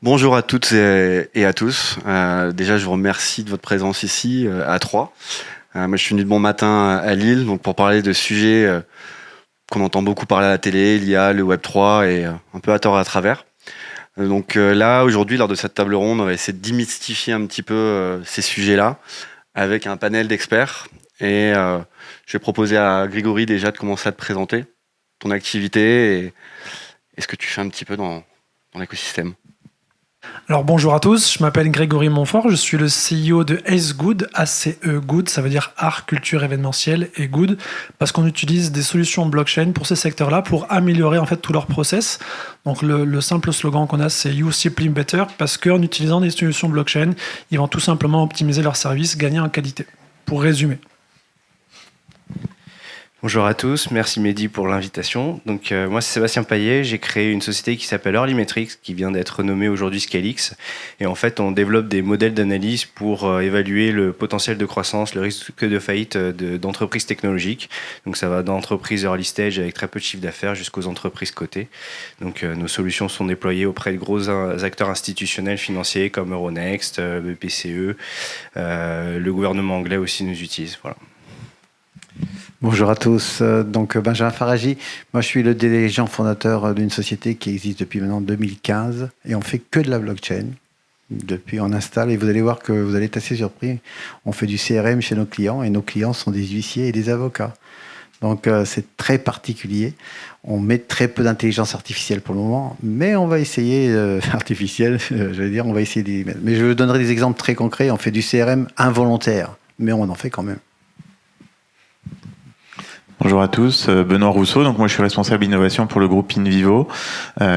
Bonjour à toutes et à tous. Déjà, je vous remercie de votre présence ici à Troyes. Moi, je suis venu de bon matin à Lille, donc pour parler de sujets qu'on entend beaucoup parler à la télé, l'IA, le Web 3 et un peu à tort et à travers. Là, aujourd'hui, lors de cette table ronde, on va essayer de démystifier un petit peu ces sujets-là avec un panel d'experts. Et je vais proposer à Grégory déjà de commencer à te présenter ton activité et ce que tu fais un petit peu dans l'écosystème. Alors bonjour à tous, je m'appelle Grégory Montfort, je suis le CEO de Ace Good, ACE Good, ça veut dire art, culture, événementiel et good, parce qu'on utilise des solutions blockchain pour ces secteurs-là pour améliorer en fait tout leur process. Donc le simple slogan qu'on a, c'est You Simply Better, parce qu'en utilisant des solutions blockchain, ils vont tout simplement optimiser leurs services, gagner en qualité. Pour résumer. Bonjour à tous, merci Mehdi pour l'invitation. Donc moi c'est Sébastien Paillet, j'ai créé une société qui s'appelle Earlymetrics qui vient d'être renommée aujourd'hui Scalix. Et en fait on développe des modèles d'analyse pour évaluer le potentiel de croissance, le risque de faillite d'entreprises technologiques. Donc ça va d'entreprises early stage avec très peu de chiffre d'affaires jusqu'aux entreprises cotées. Donc nos solutions sont déployées auprès de gros acteurs institutionnels financiers comme Euronext, BPCE, le gouvernement anglais aussi nous utilise. Voilà. Bonjour à tous, donc Benjamin Faragy, moi je suis le dirigeant fondateur d'une société qui existe depuis maintenant 2015 et on fait que de la blockchain. Depuis on installe et vous allez voir que vous allez être assez surpris, on fait du CRM chez nos clients et nos clients sont des huissiers et des avocats. Donc c'est très particulier, on met très peu d'intelligence artificielle pour le moment, mais on va essayer, on va essayer d'y mettre. Mais je vous donnerai des exemples très concrets, on fait du CRM involontaire, mais on en fait quand même. Bonjour à tous, Benoît Rousseau, donc moi je suis responsable innovation pour le groupe InVivo,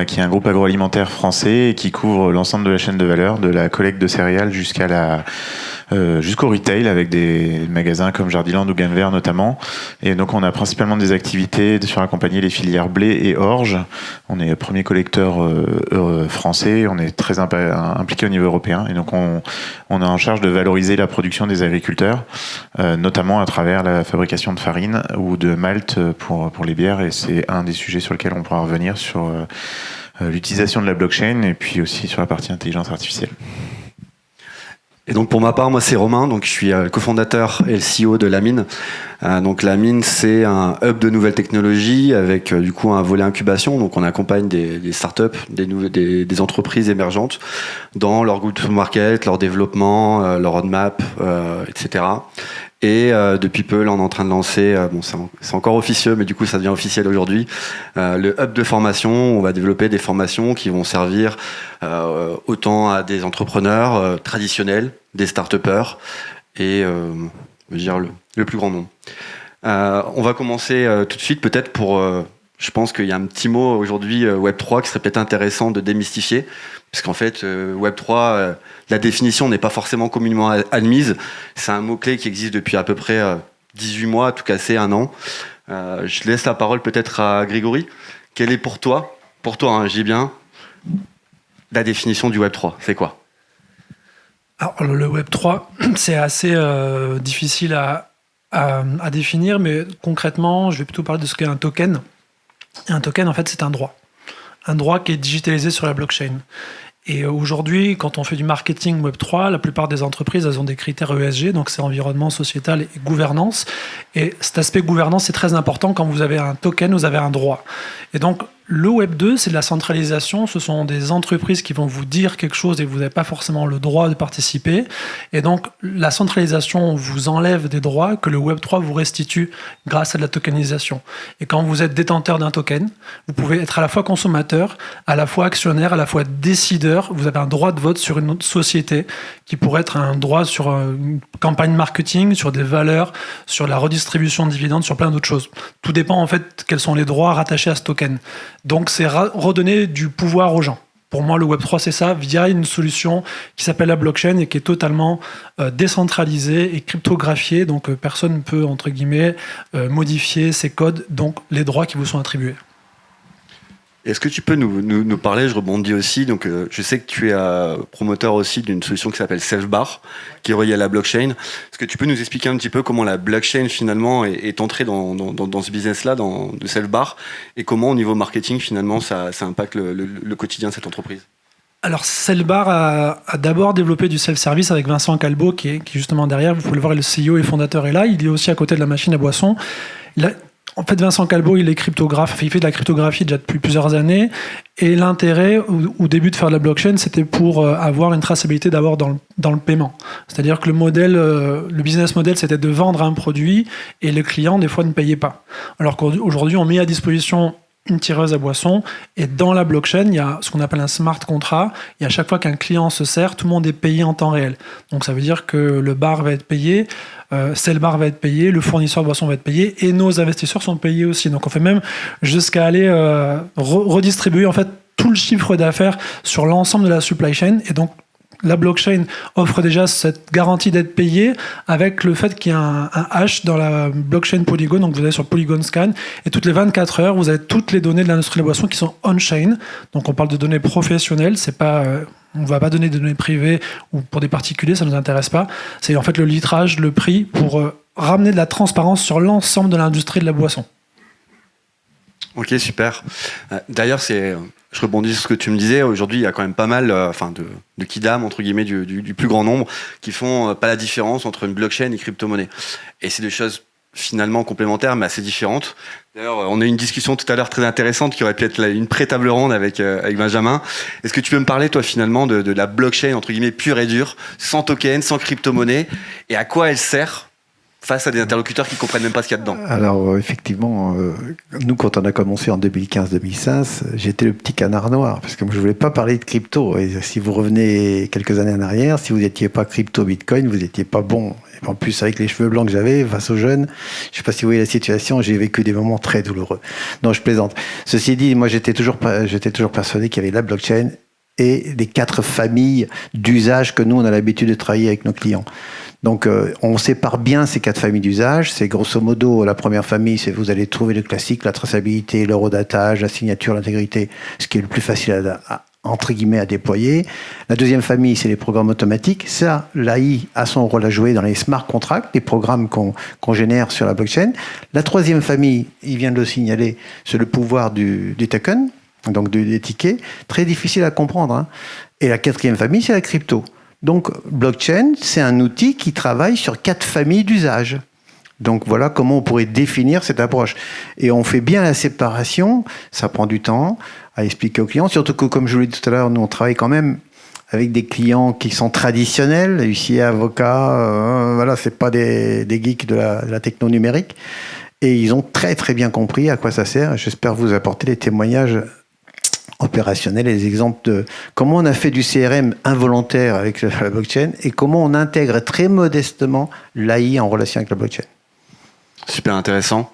qui est un groupe agroalimentaire français et qui couvre l'ensemble de la chaîne de valeur, de la collecte de céréales jusqu'au retail avec des magasins comme Jardiland ou Gainvert notamment. Et donc on a principalement des activités sur accompagner les filières blé et orge. On est premier collecteur français, on est très impliqué au niveau européen et donc on est en charge de valoriser la production des agriculteurs, notamment à travers la fabrication de farine ou de malt pour les bières, et c'est un des sujets sur lesquels on pourra revenir sur l'utilisation de la blockchain et puis aussi sur la partie intelligence artificielle. Et donc pour ma part, moi c'est Romain, donc je suis le cofondateur et le CEO de Lamine. Donc Lamine, c'est un hub de nouvelles technologies avec du coup un volet incubation. Donc on accompagne des startups, des entreprises émergentes dans leur go-to-market, leur développement, leur roadmap, etc. Et depuis peu, là, on est en train de lancer, c'est encore officieux, mais du coup, ça devient officiel aujourd'hui, le hub de formation. On va développer des formations qui vont servir autant à des entrepreneurs traditionnels, des start-upers et je veux dire le plus grand nombre. On va commencer tout de suite, peut-être pour... je pense qu'il y a un petit mot aujourd'hui Web3 qui serait peut-être intéressant de démystifier, parce qu'en fait, Web3, la définition n'est pas forcément communément admise. C'est un mot-clé qui existe depuis à peu près 18 mois, tout cassé, 1 an. Je laisse la parole peut-être à Grégory. Quelle est pour toi, hein, je dis bien, la définition du Web3 ? C'est quoi ? Alors le Web3, c'est assez difficile à définir, mais concrètement, je vais plutôt parler de ce qu'est un token. Et un token, en fait, c'est un droit qui est digitalisé sur la blockchain. Et aujourd'hui, quand on fait du marketing Web3, la plupart des entreprises, elles ont des critères ESG, donc c'est environnement, sociétal et gouvernance. Et cet aspect gouvernance, c'est très important. Quand vous avez un token, vous avez un droit. Et donc, le Web 2, c'est de la centralisation. Ce sont des entreprises qui vont vous dire quelque chose et vous n'avez pas forcément le droit de participer. Et donc, la centralisation vous enlève des droits que le Web 3 vous restitue grâce à de la tokenisation. Et quand vous êtes détenteur d'un token, vous pouvez être à la fois consommateur, à la fois actionnaire, à la fois décideur. Vous avez un droit de vote sur une autre société qui pourrait être un droit sur une campagne marketing, sur des valeurs, sur la redistribution de dividendes, sur plein d'autres choses. Tout dépend en fait quels sont les droits rattachés à ce token. Donc c'est redonner du pouvoir aux gens. Pour moi, le Web3, c'est ça, via une solution qui s'appelle la blockchain et qui est totalement décentralisée et cryptographiée. Donc personne ne peut, entre guillemets, modifier ces codes, donc les droits qui vous sont attribués. Est-ce que tu peux nous parler, je rebondis aussi, donc je sais que tu es promoteur aussi d'une solution qui s'appelle Selfbar, qui est reliée à la blockchain. Est-ce que tu peux nous expliquer un petit peu comment la blockchain finalement est entrée dans ce business-là, de Selfbar, et comment au niveau marketing finalement ça impacte le quotidien de cette entreprise ? Alors, Cellbar a d'abord développé du self-service avec Vincent Calbo, qui est justement derrière. Vous pouvez le voir, le CEO et fondateur est là. Il est aussi à côté de la machine à boisson. En fait, Vincent Calbo, il est cryptographe. Enfin, il fait de la cryptographie déjà depuis plusieurs années. Et l'intérêt, au début de faire de la blockchain, c'était pour avoir une traçabilité d'abord dans le paiement. C'est-à-dire que le business model, c'était de vendre un produit et le client, des fois, ne payait pas. Alors qu'aujourd'hui, on met à disposition une tireuse à boisson, et dans la blockchain, il y a ce qu'on appelle un smart contract, et à chaque fois qu'un client se sert, tout le monde est payé en temps réel. Donc ça veut dire que le bar va être payé, Cellbar va être payé, le fournisseur de boisson va être payé, et nos investisseurs sont payés aussi. Donc on fait même jusqu'à aller redistribuer en fait tout le chiffre d'affaires sur l'ensemble de la supply chain, et donc la blockchain offre déjà cette garantie d'être payé avec le fait qu'il y a un hash dans la blockchain Polygon. Donc vous allez sur Polygon Scan et toutes les 24 heures, vous avez toutes les données de l'industrie de la boisson qui sont on-chain. Donc on parle de données professionnelles, c'est pas, on ne va pas donner de données privées ou pour des particuliers, ça ne nous intéresse pas. C'est en fait le litrage, le prix pour ramener de la transparence sur l'ensemble de l'industrie de la boisson. Ok, super. D'ailleurs, je rebondis sur ce que tu me disais. Aujourd'hui, il y a quand même pas mal de kidam, entre guillemets, du plus grand nombre, qui font pas la différence entre une blockchain et crypto-monnaie. Et c'est des choses finalement complémentaires, mais assez différentes. D'ailleurs, on a eu une discussion tout à l'heure très intéressante qui aurait pu être une pré-table ronde avec Benjamin. Est-ce que tu peux me parler, toi, finalement, de la blockchain, entre guillemets, pure et dure, sans token, sans crypto-monnaie, et à quoi elle sert face à des interlocuteurs qui ne comprennent même pas ce qu'il y a dedans? Alors, effectivement, nous, quand on a commencé en 2015-2016, j'étais le petit canard noir, parce que je ne voulais pas parler de crypto. Et si vous revenez quelques années en arrière, si vous n'étiez pas crypto-bitcoin, vous n'étiez pas bon. Et en plus, avec les cheveux blancs que j'avais, face aux jeunes, je ne sais pas si vous voyez la situation, j'ai vécu des moments très douloureux. Non, je plaisante. Ceci dit, moi, j'étais toujours persuadé qu'il y avait la blockchain et les 4 familles d'usages que nous, on a l'habitude de travailler avec nos clients. Donc, on sépare bien ces 4 familles d'usage. C'est grosso modo, la première famille, c'est vous allez trouver le classique, la traçabilité, l'eurodatage, la signature, l'intégrité, ce qui est le plus facile entre guillemets, à déployer. La deuxième famille, c'est les programmes automatiques. Ça, l'AI a son rôle à jouer dans les smart contracts, les programmes qu'on génère sur la blockchain. La troisième famille, il vient de le signaler, c'est le pouvoir du token, donc des tickets. Très difficile à comprendre, hein. Et la quatrième famille, c'est la crypto. Donc, blockchain, c'est un outil qui travaille sur 4 familles d'usages. Donc, voilà comment on pourrait définir cette approche. Et on fait bien la séparation, ça prend du temps à expliquer aux clients, surtout que, comme je vous l'ai dit tout à l'heure, nous, on travaille quand même avec des clients qui sont traditionnels, huissiers, avocats, voilà, c'est pas des geeks de la techno numérique. Et ils ont très, très bien compris à quoi ça sert. J'espère vous apporter les témoignages opérationnels et les exemples de comment on a fait du CRM involontaire avec la blockchain et comment on intègre très modestement l'AI en relation avec la blockchain. Super intéressant.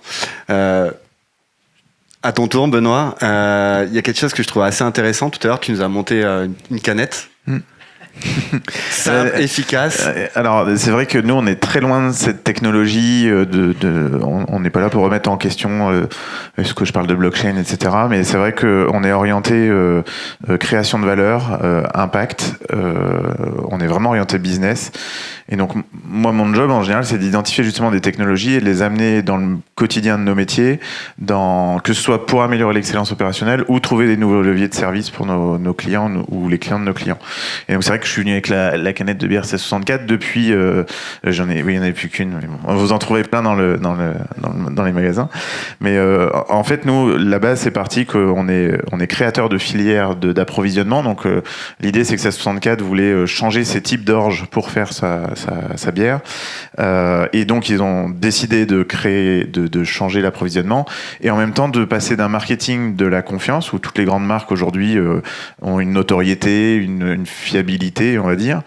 À ton tour, Benoît, il y a quelque chose que je trouve assez intéressant. Tout à l'heure, tu nous as monté une canette. Simple, efficace. Alors, c'est vrai que nous, on est très loin de cette technologie. On n'est pas là pour remettre en question ce que je parle de blockchain, etc. Mais c'est vrai qu'on est orienté création de valeur, impact. On est vraiment orienté business. Et donc, moi, mon job, en général, c'est d'identifier justement des technologies et de les amener dans le quotidien de nos métiers, que ce soit pour améliorer l'excellence opérationnelle ou trouver des nouveaux leviers de service pour nos clients ou les clients de nos clients. Et donc, c'est vrai que je suis venu avec la canette de bière C64 depuis, il n'y en avait plus qu'une. Mais bon, vous en trouvez plein dans les magasins. Mais en fait, nous, la base, c'est parti qu'on est créateur de filières d'approvisionnement. Donc, l'idée, c'est que C64 voulait changer ses types d'orge pour faire sa bière. Et donc, ils ont décidé de changer l'approvisionnement et en même temps de passer d'un marketing de la confiance, où toutes les grandes marques aujourd'hui ont une notoriété, une fiabilité, on va dire,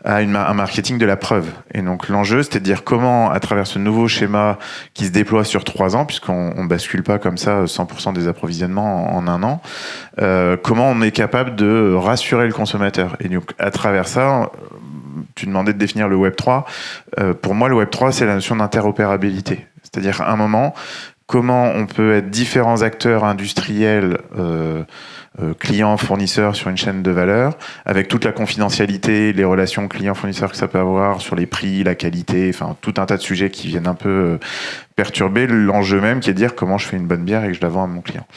à un marketing de la preuve. Et donc, l'enjeu, c'était de dire comment, à travers ce nouveau schéma qui se déploie sur 3 ans, puisqu'on ne bascule pas comme ça 100% des approvisionnements en 1 an, comment on est capable de rassurer le consommateur. Et donc, à travers ça, tu demandais de définir le Web3. Pour moi, le Web3, c'est la notion d'interopérabilité. C'est-à-dire, à un moment, comment on peut être différents acteurs industriels, clients, fournisseurs sur une chaîne de valeur, avec toute la confidentialité, les relations clients-fournisseurs que ça peut avoir sur les prix, la qualité, enfin tout un tas de sujets qui viennent un peu perturber l'enjeu même qui est de dire comment je fais une bonne bière et que je la vends à mon client.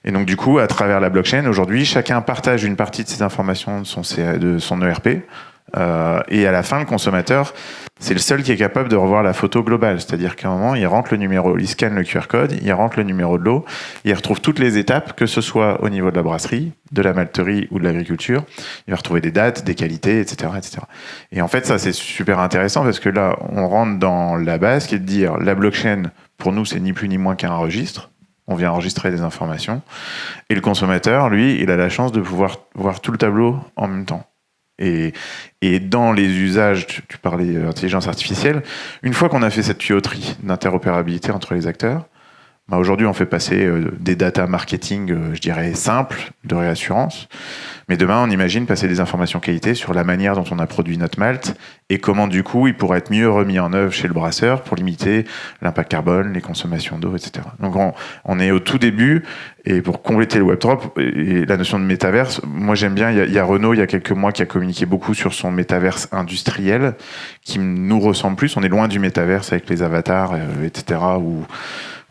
Et donc du coup, à travers la blockchain, aujourd'hui, chacun partage une partie de ces informations de son ERP, et à la fin, le consommateur, c'est le seul qui est capable de revoir la photo globale. C'est-à-dire qu'à un moment, il rentre le numéro, il scanne le QR code, il rentre le numéro de l'eau, il retrouve toutes les étapes, que ce soit au niveau de la brasserie, de la malterie ou de l'agriculture. Il va retrouver des dates, des qualités, etc., etc. Et en fait, ça, c'est super intéressant parce que là, on rentre dans la base qui est de dire la blockchain, pour nous, c'est ni plus ni moins qu'un registre. On vient enregistrer des informations. Et le consommateur, lui, il a la chance de pouvoir voir tout le tableau en même temps. Et dans les usages, tu parlais d'intelligence artificielle, une fois qu'on a fait cette tuyauterie d'interopérabilité entre les acteurs, bah aujourd'hui on fait passer des data marketing, je dirais, simples, de réassurance. Mais demain, on imagine passer des informations qualité sur la manière dont on a produit notre malt et comment, du coup, il pourrait être mieux remis en œuvre chez le brasseur pour limiter l'impact carbone, les consommations d'eau, etc. Donc, on est au tout début. Et pour compléter le Web3 et la notion de métaverse, moi, j'aime bien, il y a Renault, il y a quelques mois, qui a communiqué beaucoup sur son métaverse industriel, qui nous ressemble plus. On est loin du métaverse avec les avatars, etc., où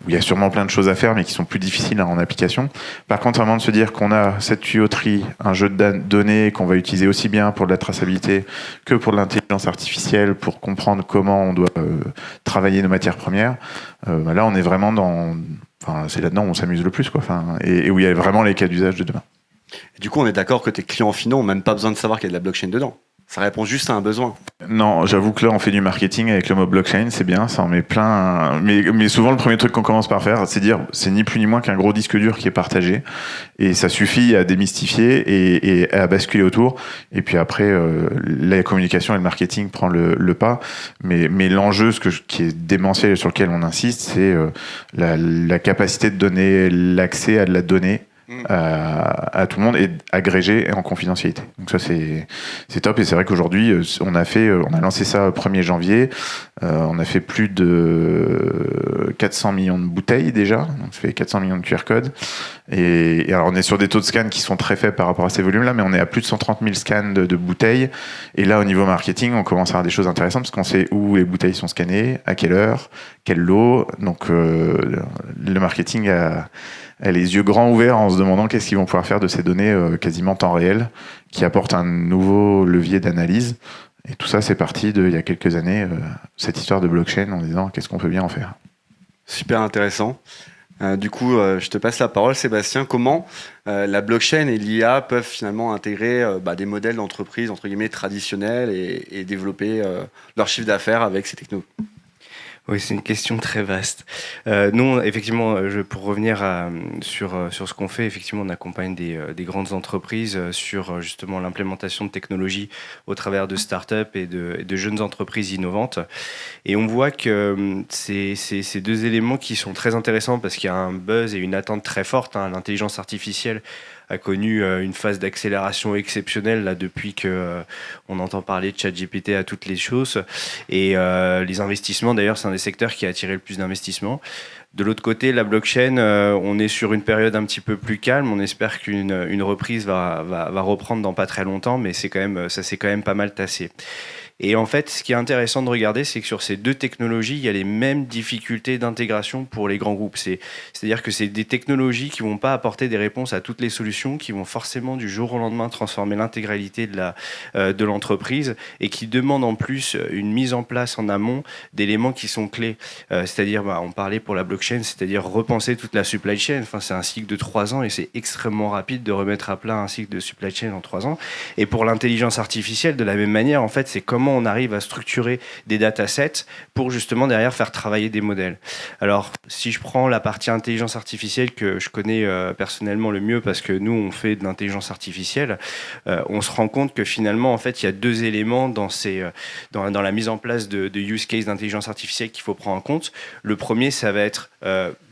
il y a sûrement plein de choses à faire, mais qui sont plus difficiles en application. Par contre, avant de se dire qu'on a cette tuyauterie, un jeu de données qu'on va utiliser aussi bien pour de la traçabilité que pour de l'intelligence artificielle, pour comprendre comment on doit travailler nos matières premières, là, on est vraiment dans... Enfin, c'est là-dedans où on s'amuse le plus, quoi. Enfin, et où il y a vraiment les cas d'usage de demain. Et du coup, on est d'accord que tes clients finaux n'ont même pas besoin de savoir qu'il y a de la blockchain dedans. Ça répond juste à un besoin. Non, j'avoue que là, on fait du marketing avec le mot blockchain, c'est bien, ça en met plein. Mais souvent, le premier truc qu'on commence par faire, c'est dire, c'est ni plus ni moins qu'un gros disque dur qui est partagé. Et ça suffit à démystifier et à basculer autour. Et puis après, la communication et le marketing prend le pas. Mais l'enjeu, qui est démentiel et sur lequel on insiste, c'est la capacité de donner l'accès à de la donnée à tout le monde et agrégé et en confidentialité. Donc ça c'est top et c'est vrai qu'aujourd'hui on a lancé ça 1er janvier, on a fait plus de 400 millions de bouteilles déjà, donc ça fait 400 millions de QR codes et alors on est sur des taux de scan qui sont très faibles par rapport à ces volumes là, mais on est à plus de 130 000 scans de bouteilles et là au niveau marketing on commence à avoir des choses intéressantes parce qu'on sait où les bouteilles sont scannées, à quelle heure, quel lot, donc le marketing a les yeux grands ouverts en se demandant qu'est-ce qu'ils vont pouvoir faire de ces données quasiment temps réel, qui apportent un nouveau levier d'analyse. Et tout ça, c'est parti il y a quelques années, cette histoire de blockchain en disant qu'est-ce qu'on peut bien en faire. Super intéressant. Du coup, je te passe la parole, Sébastien. Comment la blockchain et l'IA peuvent finalement intégrer des modèles d'entreprise, entre guillemets, traditionnels et développer leur chiffre d'affaires avec ces technos ? Oui, c'est une question très vaste. Nous, effectivement, pour revenir sur ce qu'on fait, effectivement, on accompagne des grandes entreprises sur justement l'implémentation de technologies au travers de start-up et de jeunes entreprises innovantes. Et on voit que c'est ces deux éléments qui sont très intéressants parce qu'il y a un buzz et une attente très forte. L'intelligence artificielle a connu une phase d'accélération exceptionnelle là, depuis qu'on entend parler de ChatGPT à toutes les choses. Et les investissements, d'ailleurs, c'est un des secteurs qui a attiré le plus d'investissements. De l'autre côté, la blockchain, on est sur une période un petit peu plus calme. On espère qu'une reprise va reprendre dans pas très longtemps, mais ça s'est quand même pas mal tassé. Et en fait, ce qui est intéressant de regarder, c'est que sur ces deux technologies, il y a les mêmes difficultés d'intégration pour les grands groupes. C'est-à-dire que c'est des technologies qui ne vont pas apporter des réponses à toutes les solutions, qui vont forcément du jour au lendemain transformer l'intégralité de l'entreprise et qui demandent en plus une mise en place en amont d'éléments qui sont clés. C'est-à-dire, on parlait pour la blockchain, c'est-à-dire repenser toute la supply chain. Enfin, c'est un cycle de 3 ans et c'est extrêmement rapide de remettre à plat un cycle de supply chain en 3 ans. Et pour l'intelligence artificielle, de la même manière, en fait, c'est comment on arrive à structurer des datasets pour justement derrière faire travailler des modèles. Alors, si je prends la partie intelligence artificielle que je connais personnellement le mieux parce que nous, on fait de l'intelligence artificielle, on se rend compte que finalement, en fait, il y a 2 éléments dans la mise en place de use case d'intelligence artificielle qu'il faut prendre en compte. Le premier, ça va être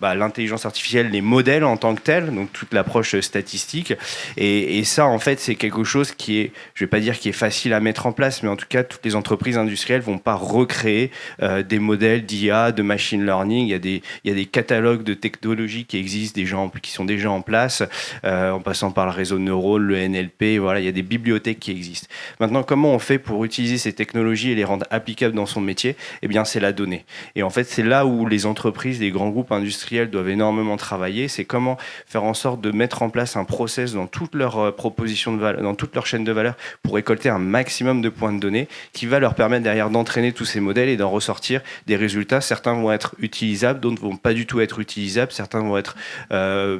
l'intelligence artificielle, les modèles en tant que tels, donc toute l'approche statistique. Et ça, en fait, c'est quelque chose qui est, je ne vais pas dire qui est facile à mettre en place, mais en tout cas, toutes les entreprises industrielles vont pas recréer des modèles d'IA, de machine learning. Il y a des catalogues de technologies qui existent, qui sont déjà en place, en passant par le réseau de neurones, le NLP. Voilà, il y a des bibliothèques qui existent. Maintenant, comment on fait pour utiliser ces technologies et les rendre applicables dans son métier? Eh bien, c'est la donnée. Et en fait, c'est là où les entreprises, les grands groupes industriels doivent énormément travailler. C'est comment faire en sorte de mettre en place un process dans toute leur proposition de valeur, dans toute leur chaîne de valeur, pour récolter un maximum de points de données qui va leur permettre derrière d'entraîner tous ces modèles et d'en ressortir des résultats. Certains vont être utilisables, d'autres vont pas du tout être utilisables, certains vont être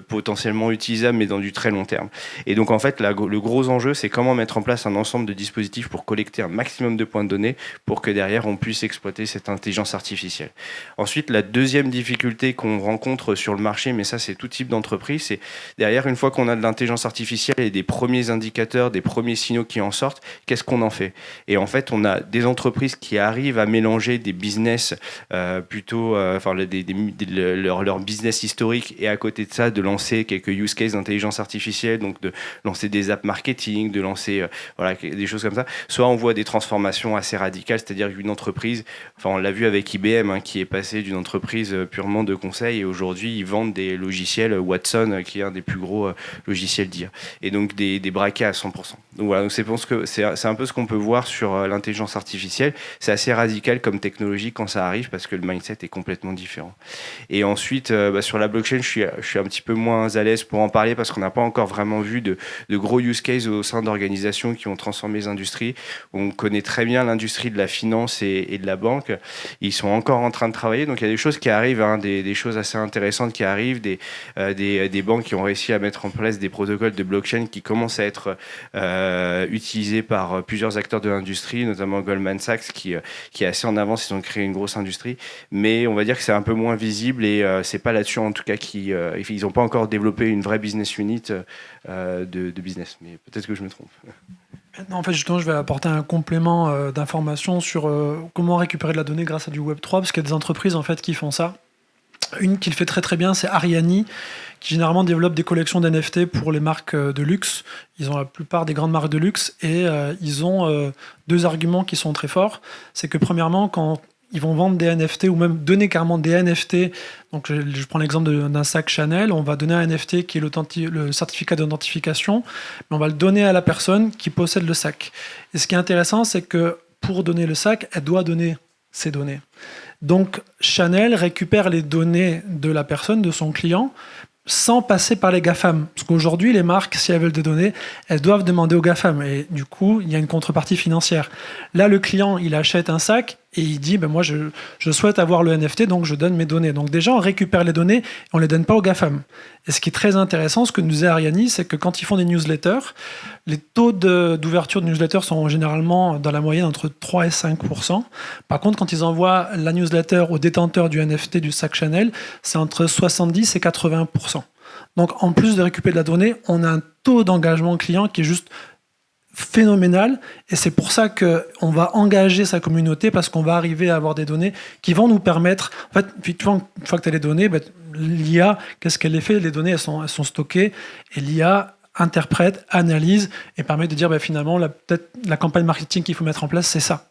potentiellement utilisables mais dans du très long terme. Et donc en fait, le gros enjeu, c'est comment mettre en place un ensemble de dispositifs pour collecter un maximum de points de données pour que derrière on puisse exploiter cette intelligence artificielle. Ensuite, la deuxième difficulté qu'on rencontre sur le marché, mais ça c'est tout type d'entreprise, c'est derrière, une fois qu'on a de l'intelligence artificielle et des premiers indicateurs, des premiers signaux qui en sortent, qu'est-ce qu'on en fait? Et en fait, on a des entreprises qui arrivent à mélanger des business leur business historique, et à côté de ça, de lancer quelques use cases d'intelligence artificielle, donc de lancer des apps marketing, de lancer des choses comme ça. Soit on voit des transformations assez radicales, c'est-à-dire qu'une entreprise, on l'a vu avec IBM, qui est passé d'une entreprise purement de conseil, et aujourd'hui ils vendent des logiciels Watson, qui est un des plus gros logiciels d'IA, et donc des braquets à 100%. Donc voilà, donc c'est un peu ce qu'on peut voir sur l'intelligence artificielle. C'est assez radical comme technologie quand ça arrive, parce que le mindset est complètement différent. Et ensuite, sur la blockchain, je suis un petit peu moins à l'aise pour en parler, parce qu'on n'a pas encore vraiment vu de gros use cases au sein d'organisations qui ont transformé les industries. On connaît très bien l'industrie de la finance et de la banque. Ils sont encore en train de travailler, donc il y a des choses qui arrivent, des choses assez intéressantes qui arrivent, des banques qui ont réussi à mettre en place des protocoles de blockchain qui commencent à être utilisés par plusieurs acteurs de l'industrie, notamment Goldman Sachs qui est assez en avance. Ils ont créé une grosse industrie, mais on va dire que c'est un peu moins visible, et c'est pas là-dessus en tout cas ils n'ont pas encore développé une vraie business unit de business, mais peut-être que je me trompe. En fait, justement, je vais apporter un complément d'information sur comment récupérer de la donnée grâce à du Web3, parce qu'il y a des entreprises en fait qui font ça. Une qui le fait très très bien, c'est Ariani, qui généralement développe des collections d'NFT pour les marques de luxe. Ils ont la plupart des grandes marques de luxe, et ils ont deux arguments qui sont très forts. C'est que premièrement, quand ils vont vendre des NFT, ou même donner carrément des NFT, donc je prends l'exemple d'un sac Chanel, on va donner un NFT qui est le certificat d'identification, mais on va le donner à la personne qui possède le sac. Et ce qui est intéressant, c'est que pour donner le sac, elle doit donner ses données. Donc Chanel récupère les données de la personne, de son client, sans passer par les GAFAM. Parce qu'aujourd'hui, les marques, si elles veulent des données, elles doivent demander aux GAFAM. Et du coup, il y a une contrepartie financière. Là, le client, il achète un sac et il dit, moi, je souhaite avoir le NFT, donc je donne mes données. Donc déjà, on récupère les données et on ne les donne pas aux GAFAM. Et ce qui est très intéressant, ce que nous dit Ariani, c'est que quand ils font des newsletters, les taux d'ouverture de newsletters sont généralement dans la moyenne entre 3 et 5%. Par contre, quand ils envoient la newsletter au détenteur du NFT du sac Chanel, c'est entre 70 et 80%. Donc, en plus de récupérer de la donnée, on a un taux d'engagement client qui est juste phénoménal, et c'est pour ça qu'on va engager sa communauté, parce qu'on va arriver à avoir des données qui vont nous permettre, en fait, puis tu vois, une fois que tu as les données, l'IA, qu'est-ce qu'elle fait? Les données, elles sont stockées, et l'IA interprète, analyse, et permet de dire, finalement, peut-être la campagne marketing qu'il faut mettre en place, c'est ça.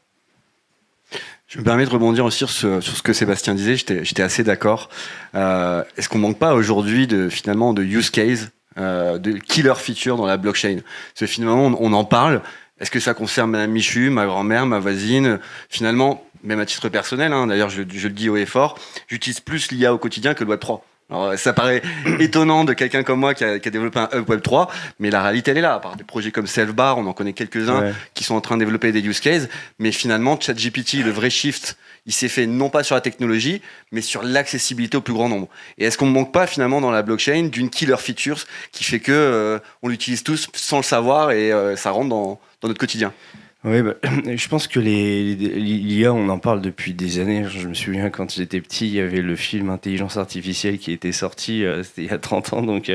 Je me permets de rebondir aussi sur ce que Sébastien disait, j'étais assez d'accord. Est-ce qu'on manque pas aujourd'hui de use case, de killer feature dans la blockchain? Parce que finalement, on en parle. Est-ce que ça concerne Madame Michu, ma grand-mère, ma voisine? Finalement, même à titre personnel, d'ailleurs je le dis haut et fort, j'utilise plus l'IA au quotidien que le Web3. Alors, ça paraît étonnant de quelqu'un comme moi qui a développé un hub Web3, mais la réalité elle est là. Par des projets comme Selfbar, on en connaît quelques-uns qui sont en train de développer des use cases, mais finalement ChatGPT, le vrai shift, il s'est fait non pas sur la technologie, mais sur l'accessibilité au plus grand nombre. Et est-ce qu'on ne manque pas finalement dans la blockchain d'une killer feature qui fait que on l'utilise tous sans le savoir, et ça rentre dans notre quotidien? Oui, je pense que l'IA, on en parle depuis des années. Je me souviens quand j'étais petit, il y avait le film Intelligence Artificielle qui était sorti, c'était il y a 30 ans, donc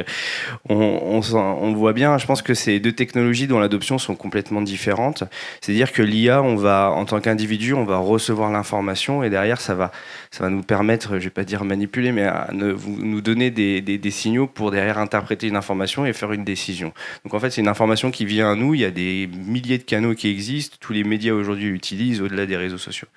on voit bien. Je pense que c'est deux technologies dont l'adoption sont complètement différentes. C'est-à-dire que l'IA, en tant qu'individu, on va recevoir l'information, et derrière, ça va nous permettre, je vais pas dire manipuler, mais nous donner des signaux pour derrière interpréter une information et faire une décision. Donc en fait, c'est une information qui vient à nous. Il y a des milliers de canaux qui existent. l'utilisent, tous les médias aujourd'hui l'utilisent au-delà des réseaux sociaux.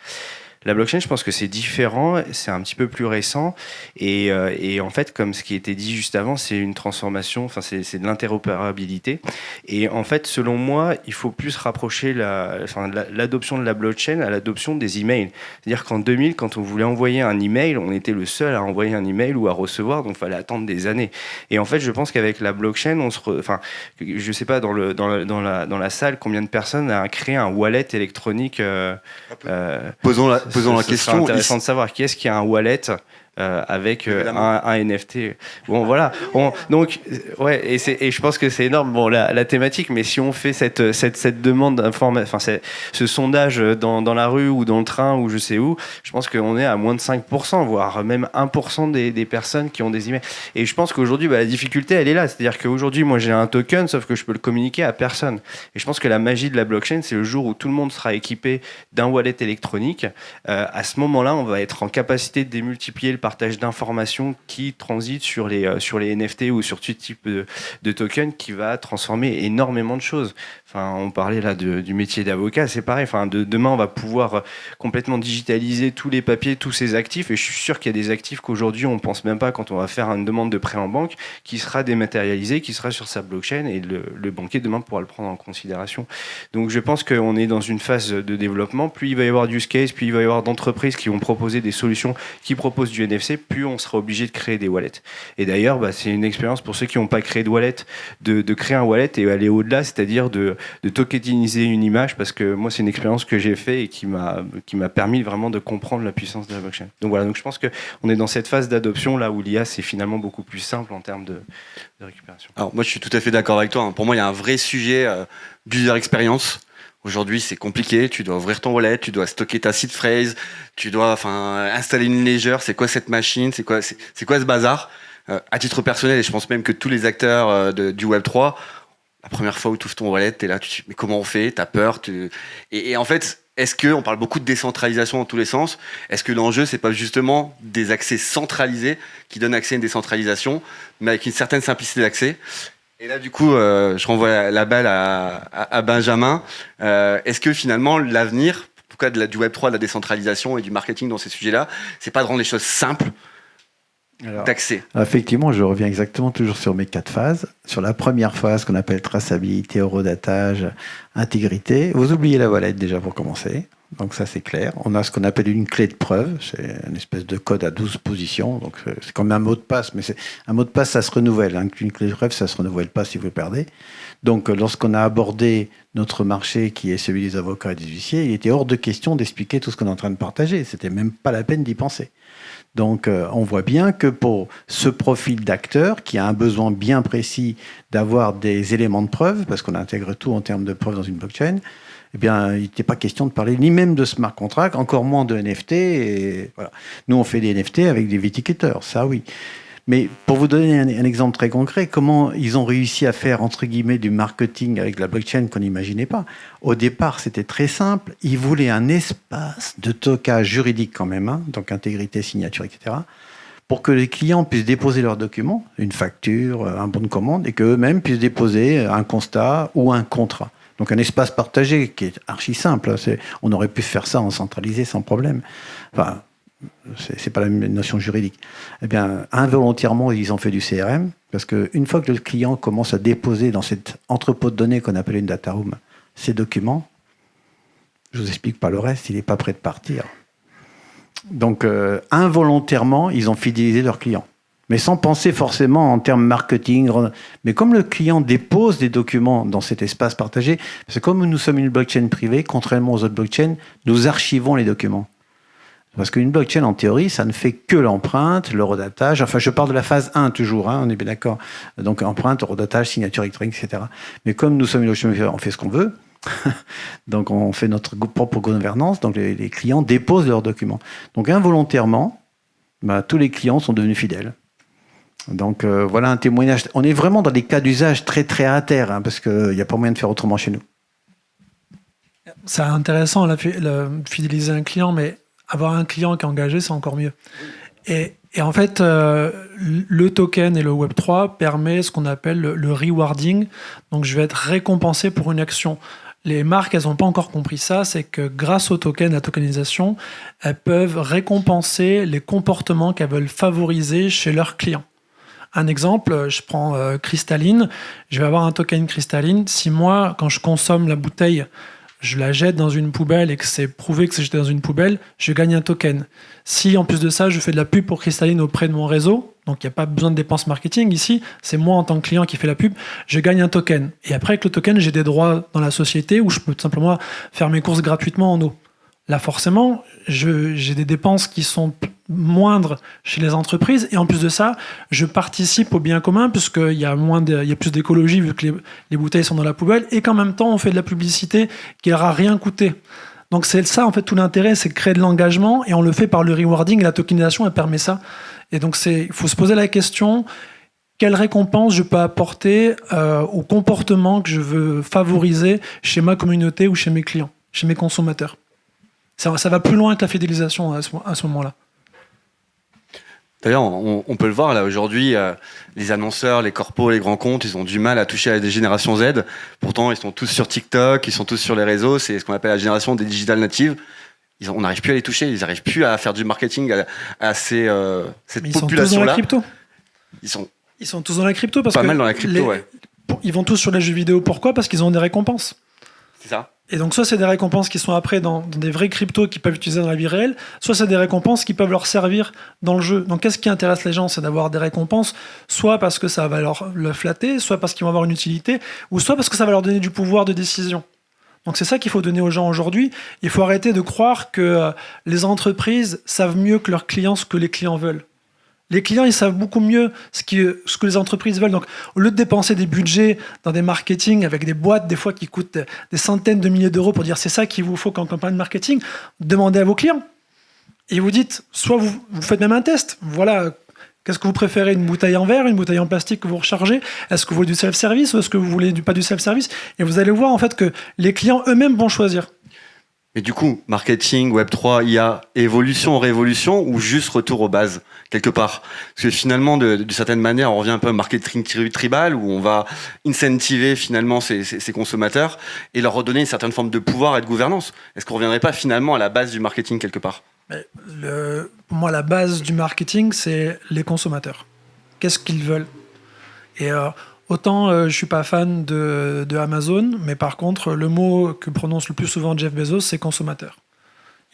La blockchain, je pense que c'est différent, c'est un petit peu plus récent et en fait, comme ce qui était dit juste avant, c'est une transformation, enfin c'est de l'interopérabilité et en fait, selon moi, il faut plus rapprocher l'adoption de la blockchain à l'adoption des emails. C'est-à-dire qu'en 2000, quand on voulait envoyer un email, on était le seul à envoyer un email ou à recevoir, donc il fallait attendre des années. Et en fait, je pense qu'avec la blockchain, je sais pas dans la salle combien de personnes a créé un wallet électronique. Posons la question. C'est intéressant de savoir qui est-ce qui a un wallet avec un NFT. Bon, voilà. Donc, ouais, et je pense que c'est énorme. Bon, la thématique, mais si on fait cette demande d'information, enfin, ce sondage dans la rue ou dans le train ou je sais où, je pense qu'on est à moins de 5%, voire même 1% des personnes qui ont des emails. Et je pense qu'aujourd'hui, la difficulté, elle est là. C'est-à-dire qu'aujourd'hui, moi, j'ai un token, sauf que je peux le communiquer à personne. Et je pense que la magie de la blockchain, c'est le jour où tout le monde sera équipé d'un wallet électronique. À ce moment-là, on va être en capacité de démultiplier le partage d'informations qui transitent sur les NFT ou sur tout type de token qui va transformer énormément de choses. Enfin, on parlait là du métier d'avocat, c'est pareil. Enfin, demain, on va pouvoir complètement digitaliser tous les papiers, tous ces actifs. Et je suis sûr qu'il y a des actifs qu'aujourd'hui, on ne pense même pas quand on va faire une demande de prêt en banque, qui sera dématérialisé, qui sera sur sa blockchain et le banquier demain pourra le prendre en considération. Donc, je pense qu'on est dans une phase de développement. Plus il va y avoir d'use case, plus il va y avoir d'entreprises qui vont proposer des solutions qui proposent du NFC, plus on sera obligé de créer des wallets. Et d'ailleurs, c'est une expérience pour ceux qui n'ont pas créé de wallet, de créer un wallet et aller au-delà, c'est-à-dire de tokeniser une image, parce que moi, c'est une expérience que j'ai fait et qui m'a permis vraiment de comprendre la puissance de la blockchain. Donc voilà, donc je pense qu'on est dans cette phase d'adoption là où l'IA, c'est finalement beaucoup plus simple en termes de récupération. Alors moi, je suis tout à fait d'accord avec toi. Pour moi, il y a un vrai sujet d'user experience. Aujourd'hui, c'est compliqué. Tu dois ouvrir ton wallet, tu dois stocker ta seed phrase, tu dois installer une ledger. C'est quoi cette machine? C'est quoi ce bazar? À titre personnel, et je pense même que tous les acteurs du Web3, la première fois où tu ouvres ton wallet, t'es là, tu te dis mais comment on fait? T'as peur. Et en fait, on parle beaucoup de décentralisation dans tous les sens. Est-ce que l'enjeu, c'est pas justement des accès centralisés qui donnent accès à une décentralisation, mais avec une certaine simplicité d'accès? Et là, du coup, je renvoie la balle à Benjamin. Est-ce que finalement, l'avenir, en tout cas du Web3, de la décentralisation et du marketing dans ces sujets-là, c'est pas de rendre les choses simples d'accès? Effectivement, je reviens exactement toujours sur mes 4 phases. Sur la première phase qu'on appelle traçabilité, horodatage, intégrité, vous oubliez la wallet déjà pour commencer. Donc ça, c'est clair. On a ce qu'on appelle une clé de preuve. C'est une espèce de code à 12 positions. Donc c'est comme un mot de passe, mais un mot de passe, ça se renouvelle. Une clé de preuve, ça se renouvelle pas si vous le perdez. Donc lorsqu'on a abordé notre marché, qui est celui des avocats et des huissiers, il était hors de question d'expliquer tout ce qu'on est en train de partager. C'était même pas la peine d'y penser. Donc on voit bien que pour ce profil d'acteur qui a un besoin bien précis d'avoir des éléments de preuve, parce qu'on intègre tout en termes de preuve dans une blockchain, eh bien, il n'était pas question de parler ni même de smart contract, encore moins de NFT. Et voilà. Nous, on fait des NFT avec des viticulteurs, ça oui. Mais pour vous donner un exemple très concret, comment ils ont réussi à faire, entre guillemets, du marketing avec la blockchain qu'on n'imaginait pas. Au départ, c'était très simple. Ils voulaient un espace de stockage juridique quand même, donc intégrité, signature, etc., pour que les clients puissent déposer leurs documents, une facture, un bon de commande, et qu'eux-mêmes puissent déposer un constat ou un contrat. Donc un espace partagé qui est archi simple. On aurait pu faire ça en centralisé sans problème. Enfin, c'est pas la même notion juridique. Eh bien, involontairement, ils ont fait du CRM, parce qu'une fois que le client commence à déposer dans cet entrepôt de données qu'on appelle une data room, ces documents, je vous explique pas le reste, il n'est pas prêt de partir. Donc, involontairement, ils ont fidélisé leurs clients. Mais sans penser forcément en termes marketing. Mais comme le client dépose des documents dans cet espace partagé, parce que comme nous sommes une blockchain privée, contrairement aux autres blockchains, nous archivons les documents. Parce qu'une blockchain, en théorie, ça ne fait que l'empreinte, le redatage. Enfin, je parle de la phase 1 toujours, on est bien d'accord. Donc, empreinte, redatage, signature électronique, etc. Mais comme nous sommes une blockchain privée, on fait ce qu'on veut. Donc, on fait notre propre gouvernance. Donc, les clients déposent leurs documents. Donc, involontairement, tous les clients sont devenus fidèles. Donc voilà un témoignage. On est vraiment dans des cas d'usage très très à terre, parce qu'il n'y a pas moyen de faire autrement chez nous. C'est intéressant, fidéliser un client, mais avoir un client qui est engagé, c'est encore mieux. Et en fait, le token et le Web3 permet ce qu'on appelle le rewarding. Donc je vais être récompensé pour une action. Les marques, elles n'ont pas encore compris ça, c'est que grâce au token, la tokenisation, elles peuvent récompenser les comportements qu'elles veulent favoriser chez leurs clients. Un exemple, je prends Cristalline, je vais avoir un token Cristalline. Si moi, quand je consomme la bouteille, je la jette dans une poubelle et que c'est prouvé que c'est jeté dans une poubelle, je gagne un token. Si en plus de ça, je fais de la pub pour Cristalline auprès de mon réseau, donc il n'y a pas besoin de dépenses marketing ici, c'est moi en tant que client qui fais la pub, je gagne un token. Et après, avec le token, j'ai des droits dans la société où je peux tout simplement faire mes courses gratuitement en eau. Là, forcément, j'ai des dépenses qui sont moindres chez les entreprises et en plus de ça, je participe au bien commun puisqu'il y a plus d'écologie vu que les bouteilles sont dans la poubelle et qu'en même temps, on fait de la publicité qui n'aura rien coûté. Donc c'est ça, en fait, tout l'intérêt, c'est de créer de l'engagement et on le fait par le rewarding et la tokenisation, elle permet ça. Et donc, il faut se poser la question, quelle récompense je peux apporter au comportement que je veux favoriser chez ma communauté ou chez mes clients, chez mes consommateurs. Ça va plus loin que la fidélisation à ce moment-là. D'ailleurs, on peut le voir là aujourd'hui, les annonceurs, les corpos, les grands comptes, ils ont du mal à toucher à des générations Z. Pourtant, ils sont tous sur TikTok, ils sont tous sur les réseaux. C'est ce qu'on appelle la génération des digital natives. On n'arrive plus à les toucher, ils n'arrivent plus à faire du marketing à cette population-là. Ils sont tous dans la crypto parce pas que mal dans la crypto, ouais. Ils vont tous sur les jeux vidéo. Pourquoi ? Parce qu'ils ont des récompenses. C'est ça. Et donc, soit c'est des récompenses qui sont après dans des vrais cryptos qu'ils peuvent utiliser dans la vie réelle, soit c'est des récompenses qui peuvent leur servir dans le jeu. Donc, qu'est-ce qui intéresse les gens ? C'est d'avoir des récompenses, soit parce que ça va le flatter, soit parce qu'ils vont avoir une utilité, ou soit parce que ça va leur donner du pouvoir de décision. Donc, c'est ça qu'il faut donner aux gens aujourd'hui. Il faut arrêter de croire que les entreprises savent mieux que leurs clients ce que les clients veulent. Les clients, ils savent beaucoup mieux ce que les entreprises veulent. Donc, au lieu de dépenser des budgets dans des marketing avec des boîtes, des fois, qui coûtent des centaines de milliers d'euros pour dire c'est ça qu'il vous faut qu'en campagne de marketing, demandez à vos clients. Et vous dites, soit vous faites même un test. Voilà, qu'est-ce que vous préférez, une bouteille en verre, une bouteille en plastique que vous rechargez ? Est-ce que vous voulez du self-service ou est-ce que vous voulez pas du self-service ? Et vous allez voir, en fait, que les clients eux-mêmes vont choisir. Mais du coup, marketing, Web3, IA, évolution, révolution ou juste retour aux bases, quelque part ? Parce que finalement, d'une certaine manière, on revient un peu au marketing tribal où on va incentiver finalement ces consommateurs et leur redonner une certaine forme de pouvoir et de gouvernance. Est-ce qu'on ne reviendrait pas finalement à la base du marketing quelque part ? Pour moi, la base du marketing, c'est les consommateurs. Qu'est-ce qu'ils veulent ? Et autant je ne suis pas fan de Amazon, mais par contre, le mot que prononce le plus souvent Jeff Bezos, c'est consommateur.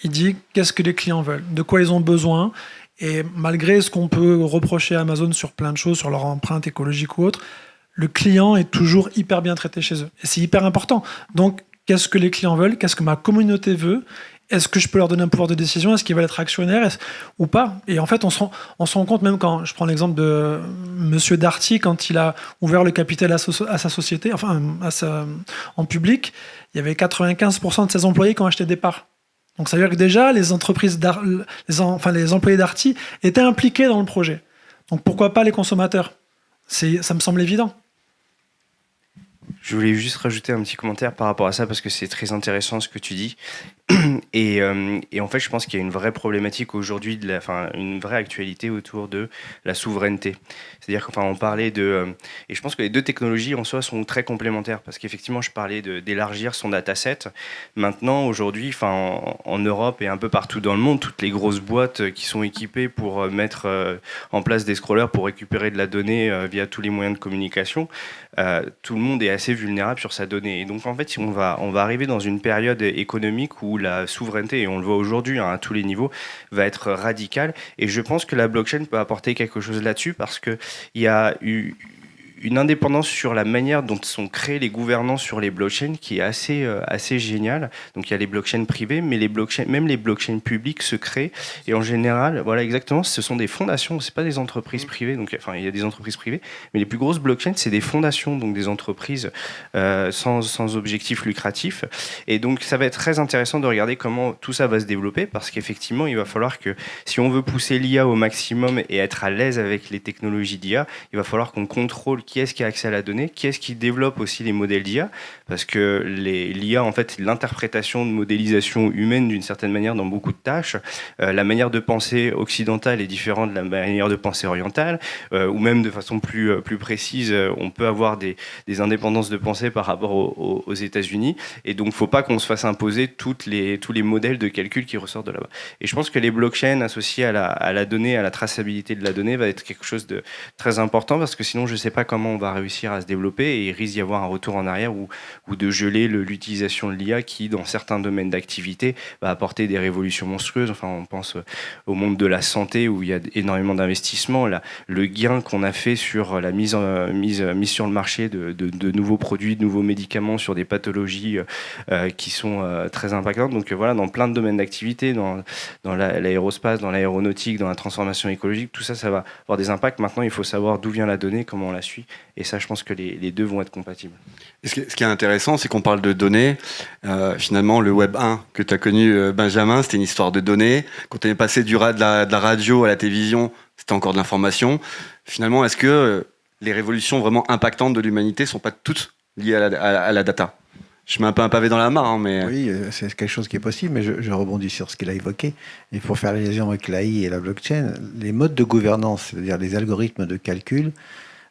Il dit qu'est-ce que les clients veulent, de quoi ils ont besoin. Et malgré ce qu'on peut reprocher à Amazon sur plein de choses, sur leur empreinte écologique ou autre, le client est toujours hyper bien traité chez eux. Et c'est hyper important. Donc, qu'est-ce que les clients veulent ? Qu'est-ce que ma communauté veut ? Est-ce que je peux leur donner un pouvoir de décision ? Est-ce qu'ils veulent être actionnaires ou pas ? Et en fait, on se rend compte, même quand je prends l'exemple de Monsieur Darty, quand il a ouvert le capital à sa société, en public, il y avait 95% de ses employés qui ont acheté des parts. Donc ça veut dire que déjà, les employés Darty étaient impliqués dans le projet. Donc pourquoi pas les consommateurs ? Ça me semble évident. Je voulais juste rajouter un petit commentaire par rapport à ça parce que c'est très intéressant ce que tu dis. Et en fait, je pense qu'il y a une vraie problématique aujourd'hui, une vraie actualité autour de la souveraineté. C'est-à-dire qu'on parlait et je pense que les deux technologies en soi sont très complémentaires parce qu'effectivement, je parlais d'élargir son dataset. Maintenant, aujourd'hui, en Europe et un peu partout dans le monde, toutes les grosses boîtes qui sont équipées pour mettre en place des scrollers pour récupérer de la donnée via tous les moyens de communication, tout le monde est assez vulnérable sur sa donnée. Et donc, en fait, on va arriver dans une période économique où la souveraineté, et on le voit aujourd'hui à tous les niveaux, va être radicale. Et je pense que la blockchain peut apporter quelque chose là-dessus parce qu'il y a eu une indépendance sur la manière dont sont créées les gouvernances sur les blockchains qui est assez géniale. Donc il y a les blockchains privées, mais même les blockchains publiques se créent. Et en général, voilà exactement, ce sont des fondations, c'est pas des entreprises privées. Donc il y a des entreprises privées, mais les plus grosses blockchains, c'est des fondations, donc des entreprises sans objectif lucratif. Et donc ça va être très intéressant de regarder comment tout ça va se développer, parce qu'effectivement, il va falloir que si on veut pousser l'IA au maximum et être à l'aise avec les technologies d'IA, il va falloir qu'on contrôle qui est-ce qui a accès à la donnée, qui est-ce qui développe aussi les modèles d'IA, parce que l'IA, en fait, c'est l'interprétation de modélisation humaine d'une certaine manière dans beaucoup de tâches. La manière de penser occidentale est différente de la manière de penser orientale, ou même de façon plus précise, on peut avoir des indépendances de pensée par rapport aux États-Unis, et donc il ne faut pas qu'on se fasse imposer tous les modèles de calcul qui ressortent de là-bas. Et je pense que les blockchains associés à la donnée, à la traçabilité de la donnée, va être quelque chose de très important, parce que sinon je ne sais pas comment on va réussir à se développer, et il risque d'y avoir un retour en arrière ou de geler l'utilisation de l'IA qui, dans certains domaines d'activité, va apporter des révolutions monstrueuses. Enfin, on pense au monde de la santé où il y a énormément d'investissements. Le gain qu'on a fait sur la mise sur le marché de nouveaux produits, de nouveaux médicaments sur des pathologies qui sont très impactantes. Donc voilà, dans plein de domaines d'activité, dans l'aérospace, dans l'aéronautique, dans la transformation écologique, tout ça, ça va avoir des impacts. Maintenant, il faut savoir d'où vient la donnée, comment on la suit. Et ça, je pense que les deux vont être compatibles. Et ce qui est intéressant, c'est qu'on parle de données. Finalement, le Web 1 que tu as connu, Benjamin, c'était une histoire de données. Quand on est passé de la radio à la télévision, c'était encore de l'information. Finalement, est-ce que les révolutions vraiment impactantes de l'humanité ne sont pas toutes liées à la data? Je mets un peu un pavé dans la mare, mais... Oui, c'est quelque chose qui est possible, mais je rebondis sur ce qu'il a évoqué. Et pour faire la liaison avec l'AI et la blockchain, les modes de gouvernance, c'est-à-dire les algorithmes de calcul,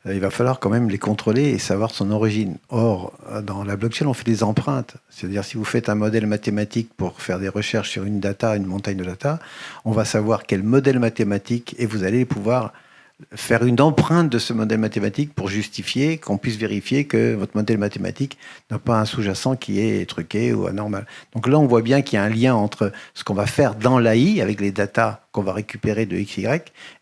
il va falloir quand même les contrôler et savoir son origine. Or, dans la blockchain, on fait des empreintes. C'est-à-dire, si vous faites un modèle mathématique pour faire des recherches sur une data, une montagne de data, on va savoir quel modèle mathématique, et vous allez pouvoir faire une empreinte de ce modèle mathématique pour justifier qu'on puisse vérifier que votre modèle mathématique n'a pas un sous-jacent qui est truqué ou anormal. Donc là, on voit bien qu'il y a un lien entre ce qu'on va faire dans l'AI, avec les datas qu'on va récupérer de XY,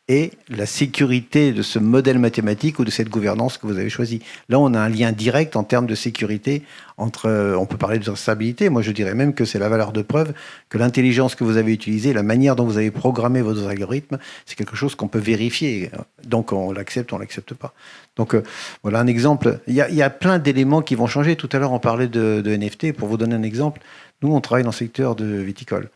et la sécurité de ce modèle mathématique ou de cette gouvernance que vous avez choisi. Là, on a un lien direct en termes de sécurité entre, on peut parler de traçabilité, moi je dirais même que c'est la valeur de preuve que l'intelligence que vous avez utilisée, la manière dont vous avez programmé vos algorithmes, c'est quelque chose qu'on peut vérifier. Donc on l'accepte ou on l'accepte pas. Donc voilà un exemple. Il y a plein d'éléments qui vont changer. Tout à l'heure, on parlait de NFT. Pour vous donner un exemple, nous, on travaille dans le secteur de viticole.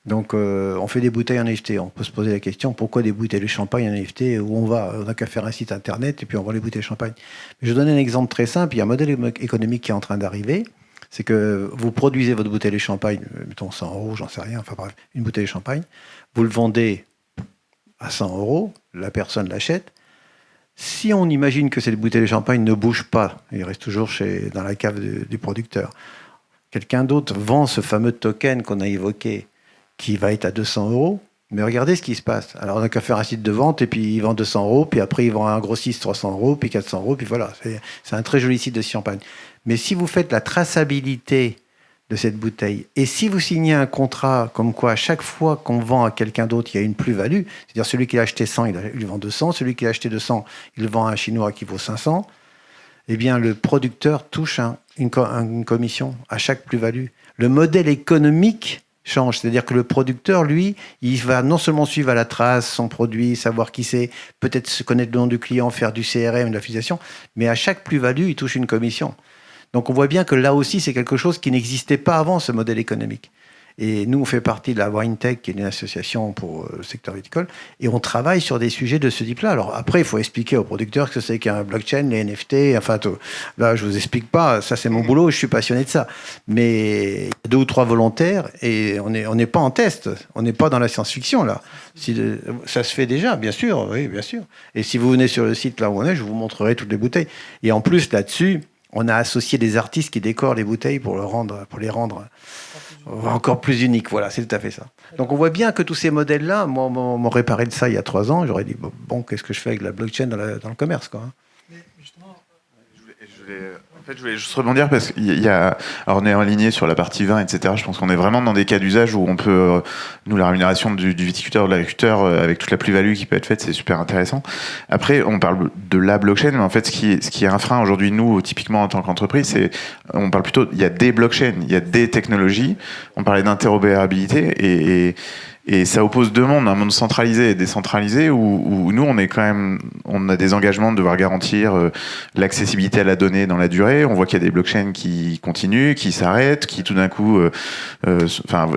Donc, on fait des bouteilles en NFT. On peut se poser la question, pourquoi des bouteilles de champagne en NFT? Où on va? On n'a qu'à faire un site internet et puis on vend les bouteilles de champagne. Mais je vais donner un exemple très simple. Il y a un modèle économique qui est en train d'arriver. C'est que vous produisez votre bouteille de champagne, mettons 100 euros, j'en sais rien, enfin bref, une bouteille de champagne. Vous le vendez à 100 euros, la personne l'achète. Si on imagine que cette bouteille de champagne ne bouge pas, il reste toujours dans la cave du producteur, quelqu'un d'autre vend ce fameux token qu'on a évoqué, qui va être à 200 euros, mais regardez ce qui se passe. Alors on n'a qu'à faire un site de vente, et puis il vend 200 euros, puis après il vend un grossiste 300 euros, puis 400 euros, puis voilà. C'est un très joli site de champagne. Mais si vous faites la traçabilité de cette bouteille, et si vous signez un contrat comme quoi à chaque fois qu'on vend à quelqu'un d'autre, il y a une plus-value, c'est-à-dire celui qui a acheté 100, il vend 200, celui qui a acheté 200, il vend à un Chinois qui vaut 500, eh bien le producteur touche une commission à chaque plus-value. Le modèle économique change, c'est-à-dire que le producteur, lui, il va non seulement suivre à la trace son produit, savoir qui c'est, peut-être se connaître le nom du client, faire du CRM, de l'affiliation, mais à chaque plus-value, il touche une commission. Donc on voit bien que là aussi, c'est quelque chose qui n'existait pas avant, ce modèle économique. Et nous, on fait partie de la WineTech, qui est une association pour le secteur viticole, et on travaille sur des sujets de ce type-là. Alors après, il faut expliquer aux producteurs ce que c'est qu'un blockchain, les NFT, enfin tout. Là, je vous explique pas, ça c'est mon boulot, je suis passionné de ça. Mais il y a 2 ou 3 volontaires, et on n'est pas en test, on n'est pas dans la science-fiction là. Ça se fait déjà, bien sûr, oui, bien sûr. Et si vous venez sur le site là où on est, je vous montrerai toutes les bouteilles. Et en plus, là-dessus, on a associé des artistes qui décorent les bouteilles pour les rendre encore plus uniques. Voilà, c'est tout à fait ça. Donc on voit bien que tous ces modèles-là, moi, on m'aurait parlé de ça il y a 3 ans, j'aurais dit, bon, qu'est-ce que je fais avec la blockchain dans le commerce, quoi. En fait, je voulais juste rebondir parce qu'il y a... Alors, on est aligné sur la partie vin, etc. Je pense qu'on est vraiment dans des cas d'usage où on peut... Nous, la rémunération du viticulteur, de l'agriculteur, avec toute la plus-value qui peut être faite, c'est super intéressant. Après, on parle de la blockchain, mais en fait, ce qui est un frein aujourd'hui, nous, typiquement en tant qu'entreprise, c'est... On parle plutôt... Il y a des blockchains, il y a des technologies. On parlait d'interopérabilité Et ça oppose deux mondes, un monde centralisé et décentralisé, où nous, on a des engagements de devoir garantir l'accessibilité à la donnée dans la durée. On voit qu'il y a des blockchains qui continuent, qui s'arrêtent, qui tout d'un coup...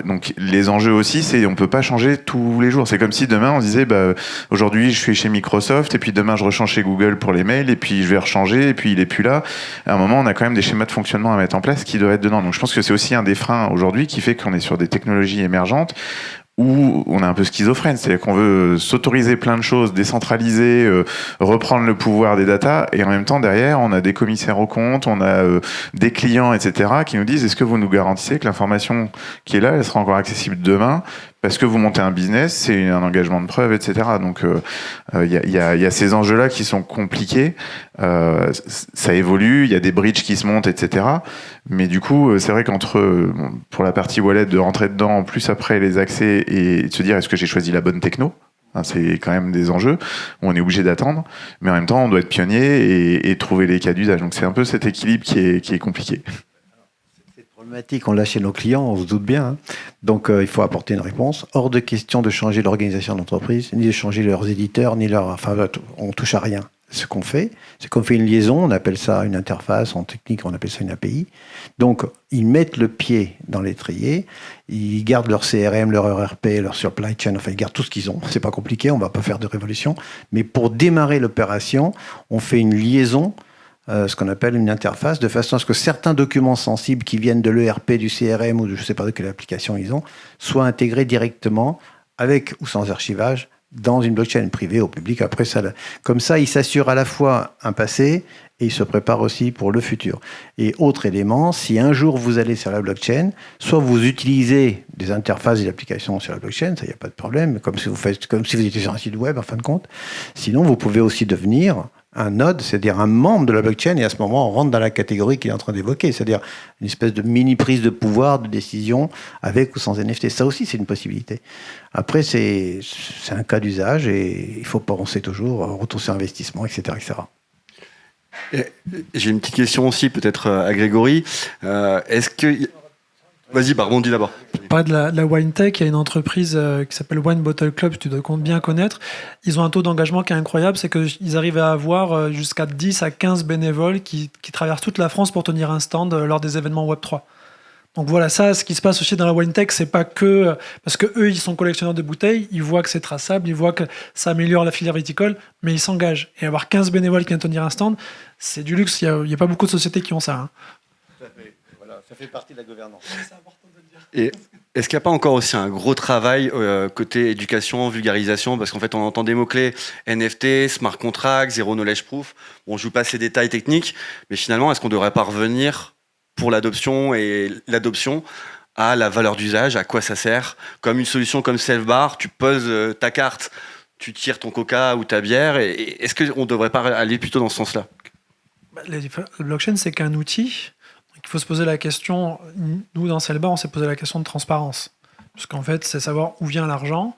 donc les enjeux aussi, c'est on peut pas changer tous les jours. C'est comme si demain, on se disait, aujourd'hui, je suis chez Microsoft, et puis demain, je rechange chez Google pour les mails, et puis je vais rechanger, et puis il est plus là. À un moment, on a quand même des schémas de fonctionnement à mettre en place qui doivent être dedans. Donc je pense que c'est aussi un des freins aujourd'hui qui fait qu'on est sur des technologies émergentes où on est un peu schizophrène, c'est-à-dire qu'on veut s'autoriser plein de choses, décentraliser, reprendre le pouvoir des datas, et en même temps derrière on a des commissaires aux comptes, on a des clients, etc. qui nous disent est-ce que vous nous garantissez que l'information qui est là, elle sera encore accessible demain parce que vous montez un business, c'est un engagement de preuve, etc. Donc il y a ces enjeux-là qui sont compliqués, ça évolue, il y a des bridges qui se montent, etc. Mais du coup, c'est vrai qu'entre, pour la partie wallet, de rentrer dedans, en plus après les accès et de se dire est-ce que j'ai choisi la bonne techno, c'est quand même des enjeux où on est obligé d'attendre, mais en même temps on doit être pionnier et trouver les cas d'usage. Donc c'est un peu cet équilibre qui est compliqué. On l'a chez nos clients, on se doute bien. Hein. Donc, il faut apporter une réponse. Hors de question de changer l'organisation d'entreprise, ni de changer leurs éditeurs, ni leur... Enfin, on touche à rien. Ce qu'on fait, c'est qu'on fait une liaison, on appelle ça une interface, en technique, on appelle ça une API. Donc, ils mettent le pied dans l'étrier, ils gardent leur CRM, leur ERP, leur supply chain, enfin, ils gardent tout ce qu'ils ont. C'est pas compliqué, on va pas faire de révolution. Mais pour démarrer l'opération, on fait une liaison, ce qu'on appelle une interface, de façon à ce que certains documents sensibles qui viennent de l'ERP, du CRM ou de je ne sais pas de quelle application ils ont, soient intégrés directement, avec ou sans archivage, dans une blockchain privée ou publique. Après, comme ça, ils s'assurent à la fois un passé et ils se préparent aussi pour le futur. Et autre élément, si un jour vous allez sur la blockchain, soit vous utilisez des interfaces et des applications sur la blockchain, ça, il n'y a pas de problème, comme si vous étiez sur un site web, en fin de compte. Sinon, vous pouvez aussi devenir un node, c'est-à-dire un membre de la blockchain, et à ce moment, on rentre dans la catégorie qu'il est en train d'évoquer, c'est-à-dire une espèce de mini-prise de pouvoir, de décision, avec ou sans NFT. Ça aussi, c'est une possibilité. Après, c'est un cas d'usage, et il faut penser toujours retour sur investissement, etc., etc. J'ai une petite question aussi, peut-être à Grégory. Est-ce que... Vas-y, rebondis d'abord. On parlait de la Wine Tech, il y a une entreprise qui s'appelle Wine Bottle Club, tu dois bien connaître. Ils ont un taux d'engagement qui est incroyable, c'est qu'ils arrivent à avoir jusqu'à 10 à 15 bénévoles qui traversent toute la France pour tenir un stand lors des événements Web3. Donc voilà, ça, ce qui se passe aussi dans la Wine Tech, c'est pas que... Parce que eux, ils sont collectionneurs de bouteilles, ils voient que c'est traçable, ils voient que ça améliore la filière viticole, mais ils s'engagent. Et avoir 15 bénévoles qui viennent tenir un stand, c'est du luxe, il n'y a pas beaucoup de sociétés qui ont ça. Hein. Voilà, ça fait partie de la gouvernance. C'est important de le dire. Et est-ce qu'il n'y a pas encore aussi un gros travail côté éducation, vulgarisation, parce qu'en fait on entend des mots-clés NFT, smart contract, zero knowledge proof. Bon, je ne joue pas ces détails techniques, mais finalement, est-ce qu'on ne devrait pas revenir pour l'adoption et l'adoption à la valeur d'usage, à quoi ça sert? Comme une solution comme Self-Bar, tu poses ta carte, tu tires ton coca ou ta bière, et est-ce qu'on ne devrait pas aller plutôt dans ce sens-là? La blockchain, c'est qu'un outil. Il faut se poser la question, nous dans Self-Bar, on s'est posé la question de transparence. Parce qu'en fait, c'est savoir où vient l'argent.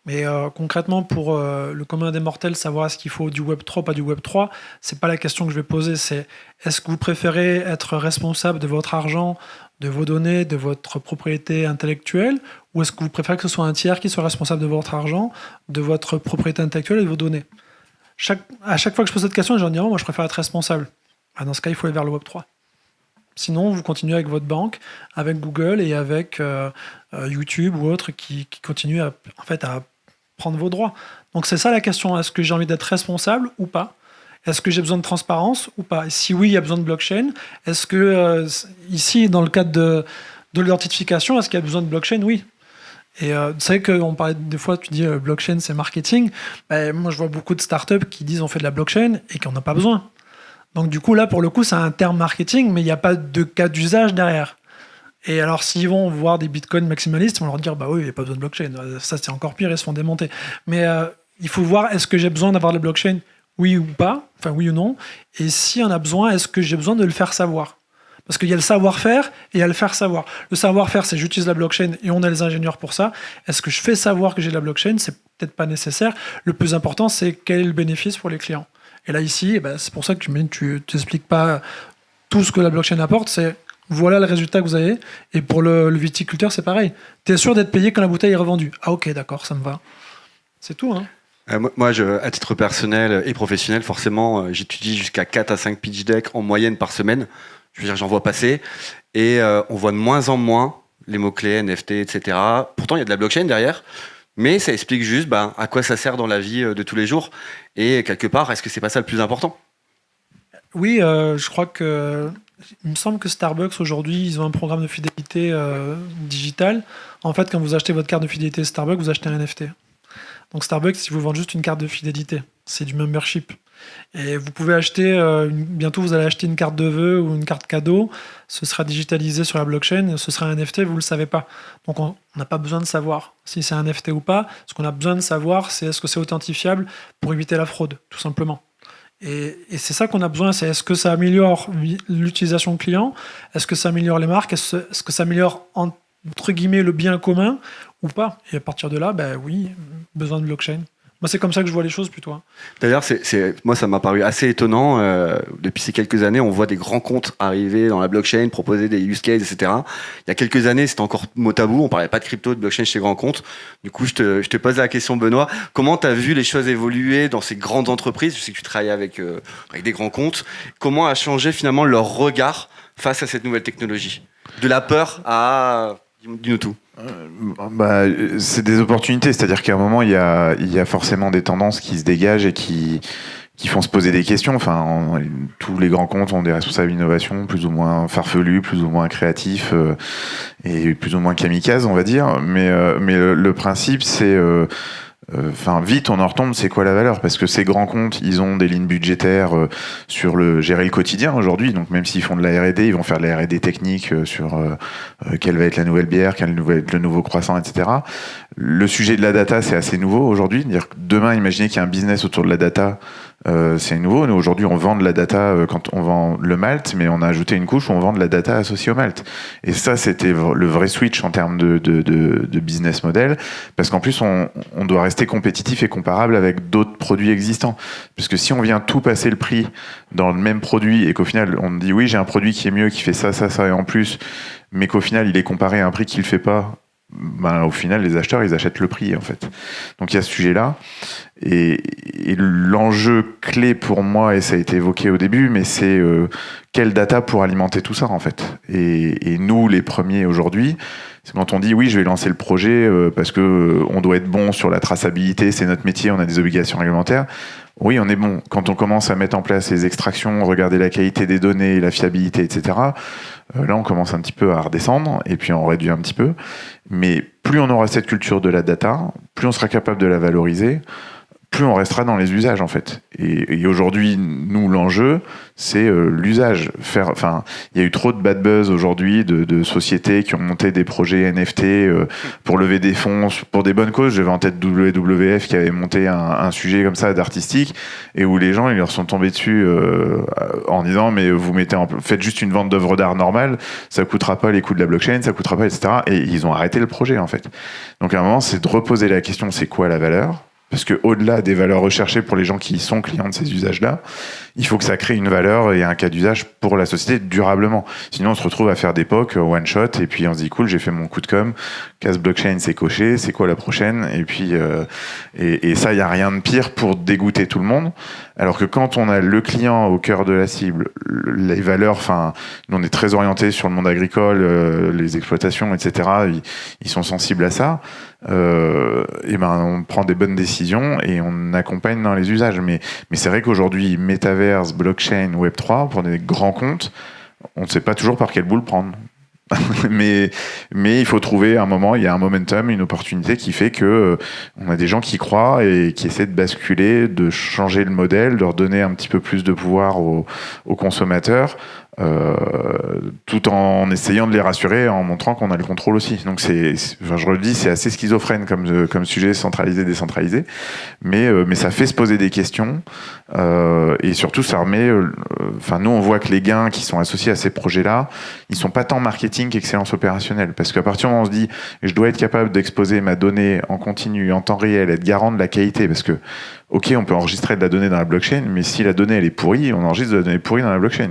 Mais concrètement, pour le commun des mortels, savoir est-ce qu'il faut du Web3 pas du Web3, c'est pas la question que je vais poser. C'est est-ce que vous préférez être responsable de votre argent, de vos données, de votre propriété intellectuelle, ou est-ce que vous préférez que ce soit un tiers qui soit responsable de votre argent, de votre propriété intellectuelle et de vos données? À chaque fois que je pose cette question, les gens disent moi je préfère être responsable. Dans ce cas, il faut aller vers le Web3. Sinon, vous continuez avec votre banque, avec Google et avec YouTube ou autres qui continuent à prendre vos droits. Donc c'est ça la question. Est-ce que j'ai envie d'être responsable ou pas? Est-ce que j'ai besoin de transparence ou pas? Et si oui, il y a besoin de blockchain. Est-ce que ici, dans le cadre de l'identification, est-ce qu'il y a besoin de blockchain? Oui. Et c'est vrai qu'on parlait des fois, tu dis blockchain c'est marketing. Moi, je vois beaucoup de startups qui disent on fait de la blockchain et qu'on n'a pas besoin. Donc du coup, là, pour le coup, c'est un terme marketing, mais il n'y a pas de cas d'usage derrière. Et alors, s'ils vont voir des bitcoins maximalistes, ils vont leur dire, bah oui, il n'y a pas besoin de blockchain. Ça, c'est encore pire, ils se font démonter. Mais il faut voir, est-ce que j'ai besoin d'avoir de la blockchain? Oui ou pas, enfin oui ou non. Et si on a besoin, est-ce que j'ai besoin de le faire savoir? Parce qu'il y a le savoir-faire et il y a le faire savoir. Le savoir-faire, c'est j'utilise la blockchain et on a les ingénieurs pour ça. Est-ce que je fais savoir que j'ai de la blockchain? C'est peut-être pas nécessaire. Le plus important, c'est quel est le bénéfice pour les clients. Et là, ici, c'est pour ça que tu n'expliques pas tout ce que la blockchain apporte. C'est voilà le résultat que vous avez. Et pour le viticulteur, c'est pareil. Tu es sûr d'être payé quand la bouteille est revendue. Ah ok, d'accord, ça me va. C'est tout. Hein. Moi, à titre personnel et professionnel, forcément, j'étudie jusqu'à 4 à 5 pitch decks en moyenne par semaine. Je veux dire, j'en vois passer. Et on voit de moins en moins les mots-clés, NFT, etc. Pourtant, il y a de la blockchain derrière. Mais ça explique juste à quoi ça sert dans la vie de tous les jours. Et quelque part, est-ce que c'est pas ça le plus important ? Oui, je crois que... Il me semble que Starbucks, aujourd'hui, ils ont un programme de fidélité digital. En fait, quand vous achetez votre carte de fidélité Starbucks, vous achetez un NFT. Donc Starbucks, ils vous vendent juste une carte de fidélité. C'est du membership. Et vous pouvez acheter, bientôt vous allez acheter une carte de vœux ou une carte cadeau. Ce sera digitalisé sur la blockchain. Ce sera un NFT, vous ne le savez pas. Donc on n'a pas besoin de savoir si c'est un NFT ou pas. Ce qu'on a besoin de savoir, c'est est-ce que c'est authentifiable pour éviter la fraude, tout simplement. Et c'est ça qu'on a besoin, c'est est-ce que ça améliore l'utilisation client ? Est-ce que ça améliore les marques ? Est-ce que ça améliore, entre guillemets, le bien commun ou pas ? Et à partir de là, oui, besoin de blockchain. Moi, c'est comme ça que je vois les choses plutôt. D'ailleurs, moi, ça m'a paru assez étonnant. Depuis ces quelques années, on voit des grands comptes arriver dans la blockchain, proposer des use cases, etc. Il y a quelques années, c'était encore mot tabou. On parlait pas de crypto, de blockchain chez grands comptes. Du coup, je te pose la question, Benoît. Comment tu as vu les choses évoluer dans ces grandes entreprises ? Je sais que tu travailles avec des grands comptes. Comment a changé finalement leur regard face à cette nouvelle technologie ? De la peur à... Dis-nous tout. C'est des opportunités, c'est-à-dire qu'à un moment il y a forcément des tendances qui se dégagent et qui font se poser des questions. Enfin, tous les grands comptes ont des responsables d'innovation plus ou moins farfelus, plus ou moins créatifs et plus ou moins kamikazes, on va dire. Mais le principe, c'est vite on en retombe, c'est quoi la valeur ? Parce que ces grands comptes, ils ont des lignes budgétaires sur gérer le quotidien aujourd'hui. Donc même s'ils font de la R&D, ils vont faire de la R&D technique sur quelle va être la nouvelle bière, quel va être le nouveau croissant, etc. Le sujet de la data, c'est assez nouveau aujourd'hui. Dire que demain, imaginez qu'il y a un business autour de la data, c'est nouveau. Nous, aujourd'hui, on vend de la data quand on vend le malt, mais on a ajouté une couche où on vend de la data associée au malt. Et ça, c'était le vrai switch en termes de business model, parce qu'en plus, on doit rester compétitif et comparable avec d'autres produits existants. Parce que si on vient tout passer le prix dans le même produit et qu'au final, on dit oui, j'ai un produit qui est mieux, qui fait ça, ça, ça, et en plus, mais qu'au final, il est comparé à un prix qui le fait pas, au final, les acheteurs, ils achètent le prix, en fait. Donc, il y a ce sujet-là. Et l'enjeu clé pour moi, et ça a été évoqué au début, mais c'est quelle data pour alimenter tout ça, en fait. Et nous, les premiers aujourd'hui, c'est quand on dit oui, je vais lancer le projet parce que on doit être bon sur la traçabilité, c'est notre métier, on a des obligations réglementaires. Oui, on est bon. Quand on commence à mettre en place les extractions, regarder la qualité des données, la fiabilité, etc., là, on commence un petit peu à redescendre et puis on réduit un petit peu. Mais plus on aura cette culture de la data, plus on sera capable de la valoriser, plus on restera dans les usages, en fait. Et aujourd'hui, nous, l'enjeu, c'est l'usage. Il y a eu trop de bad buzz aujourd'hui de sociétés qui ont monté des projets NFT pour lever des fonds pour des bonnes causes. J'avais en tête WWF qui avait monté un sujet comme ça d'artistique et où les gens, ils leur sont tombés dessus en disant mais faites juste une vente d'œuvres d'art normale, ça coûtera pas les coûts de la blockchain, ça coûtera pas, etc. Et ils ont arrêté le projet, en fait. Donc à un moment, c'est de reposer la question, c'est quoi la valeur ? Parce qu'au-delà des valeurs recherchées pour les gens qui sont clients de ces usages-là, il faut que ça crée une valeur et un cas d'usage pour la société durablement. Sinon, on se retrouve à faire des POC one shot et puis on se dit cool, j'ai fait mon coup de com, case blockchain, c'est coché, c'est quoi la prochaine ? Et puis et ça, il y a rien de pire pour dégoûter tout le monde. Alors que quand on a le client au cœur de la cible, les valeurs, nous on est très orienté sur le monde agricole, les exploitations, etc. Ils sont sensibles à ça. On prend des bonnes décisions et on accompagne dans les usages. Mais c'est vrai qu'aujourd'hui, Metaverse, blockchain, Web3, pour des grands comptes, on ne sait pas toujours par quel bout le prendre. mais il faut trouver un moment, il y a un momentum, une opportunité qui fait que on a des gens qui croient et qui essaient de basculer, de changer le modèle, de leur donner un petit peu plus de pouvoir aux consommateurs, tout en essayant de les rassurer, en montrant qu'on a le contrôle aussi. Donc je redis, c'est assez schizophrène comme sujet, centralisé, décentralisé, mais ça fait se poser des questions et surtout ça remet. Nous on voit que les gains qui sont associés à ces projets-là, ils sont pas tant marketing qu'excellence opérationnelle, parce qu'à partir du moment où on se dit je dois être capable d'exposer ma donnée en continu, en temps réel, être garant de la qualité, parce que ok, on peut enregistrer de la donnée dans la blockchain, mais si la donnée elle est pourrie, on enregistre de la donnée pourrie dans la blockchain.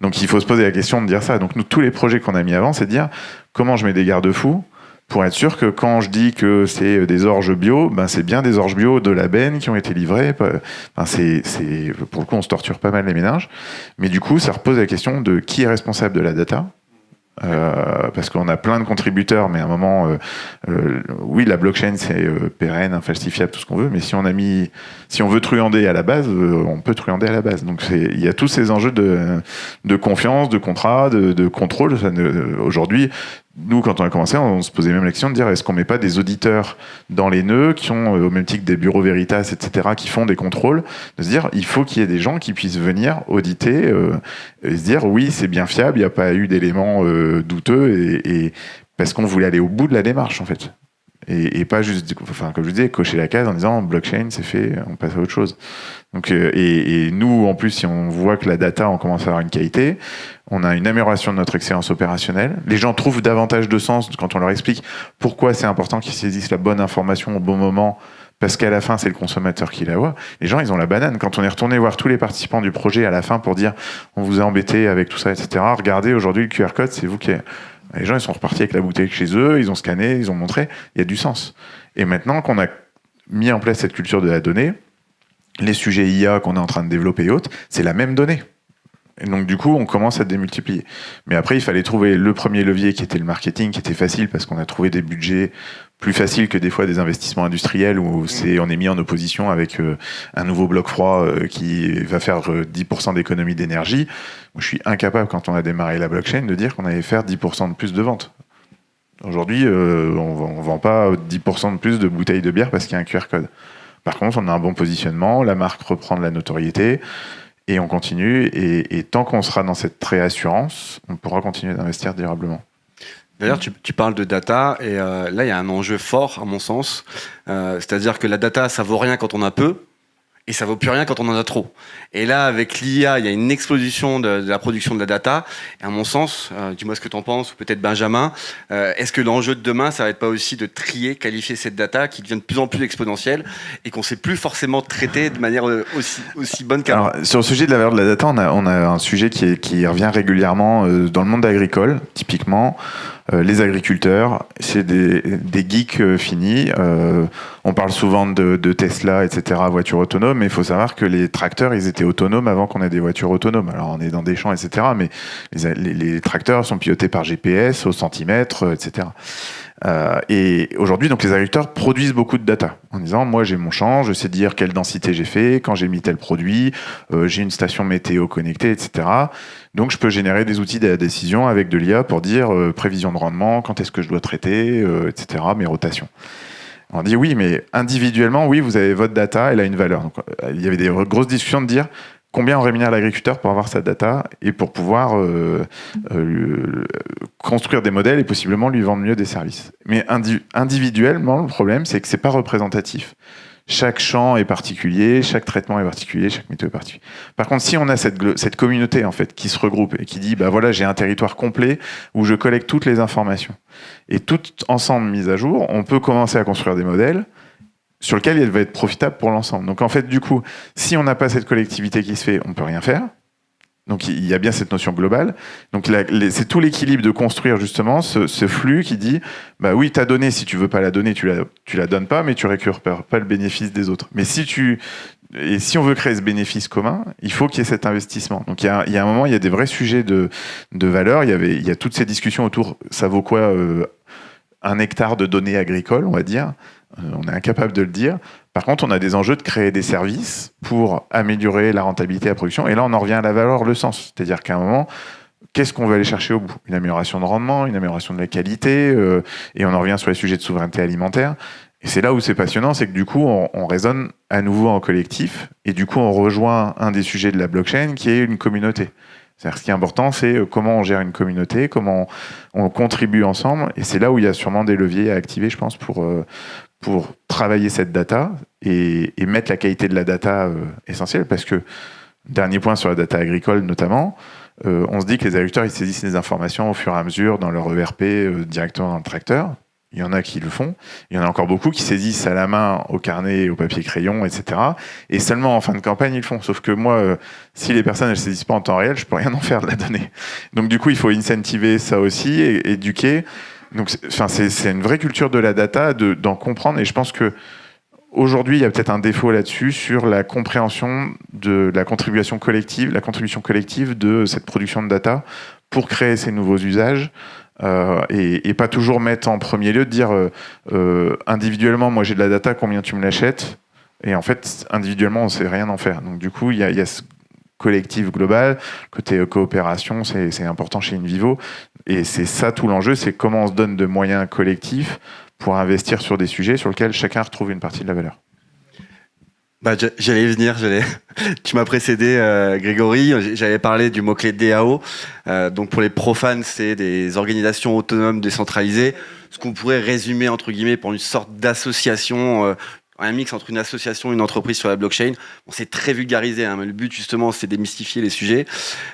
Donc il faut se poser la question de dire ça. Donc nous, tous les projets qu'on a mis avant, c'est de dire comment je mets des garde-fous pour être sûr que quand je dis que c'est des orges bio, ben c'est bien des orges bio de la benne qui ont été livrées. Enfin, pour le coup, on se torture pas mal les ménages. Mais du coup, ça repose la question de qui est responsable de la data. Parce qu'on a plein de contributeurs, mais à un moment, oui, la blockchain c'est pérenne, infalsifiable, tout ce qu'on veut, mais si on veut truander à la base, on peut truander à la base. Donc il y a tous ces enjeux de confiance, de contrat, de contrôle. Aujourd'hui, nous, quand on a commencé, on se posait même la question de dire est-ce qu'on met pas des auditeurs dans les nœuds qui ont, au même titre des bureaux Veritas, etc., qui font des contrôles, de se dire il faut qu'il y ait des gens qui puissent venir auditer et se dire oui, c'est bien fiable, il n'y a pas eu d'éléments douteux, et parce qu'on voulait aller au bout de la démarche, en fait. Et pas juste, enfin, comme je disais, cocher la case en disant blockchain, c'est fait, on passe à autre chose. Donc, et nous, en plus, si on voit que la data, on commence à avoir une qualité, on a une amélioration de notre excellence opérationnelle. Les gens trouvent davantage de sens quand on leur explique pourquoi c'est important qu'ils saisissent la bonne information au bon moment, parce qu'à la fin, c'est le consommateur qui la voit. Les gens, ils ont la banane. Quand on est retourné voir tous les participants du projet à la fin pour dire on vous a embêté avec tout ça, etc., regardez, aujourd'hui, le QR code, c'est vous qui... Les gens, ils sont repartis avec la bouteille chez eux, ils ont scanné, ils ont montré, il y a du sens. Et maintenant qu'on a mis en place cette culture de la donnée, les sujets IA qu'on est en train de développer et autres, c'est la même donnée. Et donc, du coup, on commence à démultiplier. Mais après, il fallait trouver le premier levier qui était le marketing, qui était facile parce qu'on a trouvé des budgets plus faciles que des fois des investissements industriels où on est mis en opposition avec un nouveau bloc froid qui va faire 10% d'économie d'énergie. Moi, je suis incapable, quand on a démarré la blockchain, de dire qu'on allait faire 10% de plus de ventes. Aujourd'hui, on vend pas 10% de plus de bouteilles de bière parce qu'il y a un QR code. Par contre, on a un bon positionnement, la marque reprend de la notoriété, et on continue, et tant qu'on sera dans cette réassurance, on pourra continuer d'investir durablement. D'ailleurs, tu parles de data, et là, il y a un enjeu fort, à mon sens. C'est-à-dire que la data, ça vaut rien quand on a peu, et ça vaut plus rien quand on en a trop. Et là, avec l'IA, il y a une explosion de la production de la data. Et à mon sens, dis-moi ce que tu en penses, ou peut-être Benjamin, est-ce que l'enjeu de demain, ça va être pas aussi de trier, qualifier cette data qui devient de plus en plus exponentielle et qu'on sait plus forcément traiter de manière aussi bonne qu'avant? Alors, sur le sujet de la valeur de la data, on a un sujet qui revient régulièrement dans le monde agricole, typiquement. Les agriculteurs, c'est des geeks finis. On parle souvent de Tesla, etc., voitures autonomes, mais il faut savoir que les tracteurs, ils étaient autonomes avant qu'on ait des voitures autonomes. Alors, on est dans des champs, etc., mais les tracteurs sont pilotés par GPS, au centimètre, etc. Et aujourd'hui, donc, les agriculteurs produisent beaucoup de data en disant, moi, j'ai mon champ, je sais dire quelle densité j'ai fait, quand j'ai mis tel produit, j'ai une station météo connectée, etc. Donc, je peux générer des outils de décision avec de l'IA pour dire prévision de rendement, quand est-ce que je dois traiter, etc., mes rotations. On dit oui, mais individuellement, oui, vous avez votre data, elle a une valeur. Donc, il y avait des grosses discussions de dire combien on rémunère l'agriculteur pour avoir sa data et pour pouvoir construire des modèles et possiblement lui vendre mieux des services. Mais individuellement, le problème, c'est que c'est pas représentatif. Chaque champ est particulier, chaque traitement est particulier, chaque méthode est particulier. Par contre, si on a cette communauté en fait qui se regroupe et qui dit bah voilà, j'ai un territoire complet où je collecte toutes les informations et toutes ensemble mises à jour, on peut commencer à construire des modèles sur lesquels il va être profitable pour l'ensemble. Donc en fait, du coup, si on n'a pas cette collectivité qui se fait, on peut rien faire. Donc il y a bien cette notion globale. Donc c'est tout l'équilibre de construire justement ce flux qui dit bah oui, ta donnée, si tu veux pas la donner, tu la donnes pas, mais tu récupères pas le bénéfice des autres. Mais si on veut créer ce bénéfice commun, il faut qu'il y ait cet investissement. Donc il y a un moment, il y a des vrais sujets de valeur. Il y a toutes ces discussions autour. Ça vaut quoi 1 hectare de données agricoles, on va dire. On est incapable de le dire. Par contre, on a des enjeux de créer des services pour améliorer la rentabilité de la production. Et là, on en revient à la valeur, le sens. C'est-à-dire qu'à un moment, qu'est-ce qu'on veut aller chercher au bout? Une amélioration de rendement, une amélioration de la qualité, et on en revient sur les sujets de souveraineté alimentaire. Et c'est là où c'est passionnant, c'est que du coup, on raisonne à nouveau en collectif, et du coup, on rejoint un des sujets de la blockchain, qui est une communauté. C'est-à-dire, ce qui est important, c'est comment on gère une communauté, comment on contribue ensemble, et c'est là où il y a sûrement des leviers à activer, je pense, pour travailler cette data et mettre la qualité de la data essentielle, parce que, dernier point sur la data agricole notamment, on se dit que les agriculteurs ils saisissent les informations au fur et à mesure dans leur ERP directement dans le tracteur. Il y en a qui le font. Il y en a encore beaucoup qui saisissent à la main, au carnet, au papier crayon, etc. Et seulement en fin de campagne, ils le font. Sauf que moi, si les personnes ne saisissent pas en temps réel, je peux rien en faire de la donnée. Donc du coup, il faut incentiver ça aussi, et éduquer. Donc c'est une vraie culture de la data, d'en comprendre. Et je pense que aujourd'hui, il y a peut-être un défaut là-dessus sur la compréhension de la contribution collective de cette production de data pour créer ces nouveaux usages. Et pas toujours mettre en premier lieu de dire individuellement, moi j'ai de la data, combien tu me l'achètes, et en fait individuellement on sait rien en faire. Donc du coup il y a ce collectif global, côté coopération, c'est important chez InVivo, et c'est ça tout l'enjeu, c'est comment on se donne de moyens collectifs pour investir sur des sujets sur lesquels chacun retrouve une partie de la valeur. J'allais y venir, tu m'as précédé, Grégory. J'avais parlé du mot-clé DAO. Donc pour les profanes, c'est des organisations autonomes décentralisées. Ce qu'on pourrait résumer, entre guillemets, pour une sorte d'association, un mix entre une association et une entreprise sur la blockchain. Bon, c'est très vulgarisé, hein, mais le but, justement, c'est de démystifier les sujets.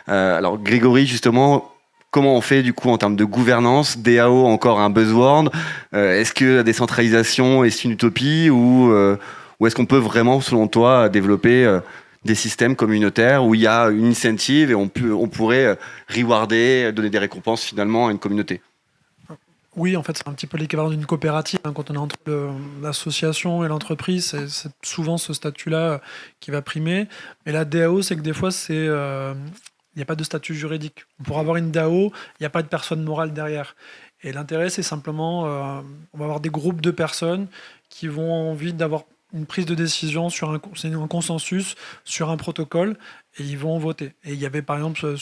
Alors Grégory, justement, comment on fait du coup en termes de gouvernance? DAO, encore un buzzword. Est-ce que la décentralisation est une utopie ou est-ce qu'on peut vraiment, selon toi, développer des systèmes communautaires où il y a une incentive et on pourrait rewarder, donner des récompenses finalement à une communauté? Oui, en fait, c'est un petit peu l'équivalent d'une coopérative. Hein, quand on est entre l'association et l'entreprise, c'est souvent ce statut-là qui va primer. Mais la DAO, c'est que des fois, il n'y a pas de statut juridique. Pour avoir une DAO, il n'y a pas de personne morale derrière. Et l'intérêt, c'est simplement, on va avoir des groupes de personnes qui vont avoir envie d'avoir une prise de décision sur un consensus sur un protocole, et ils vont voter. Et il y avait par exemple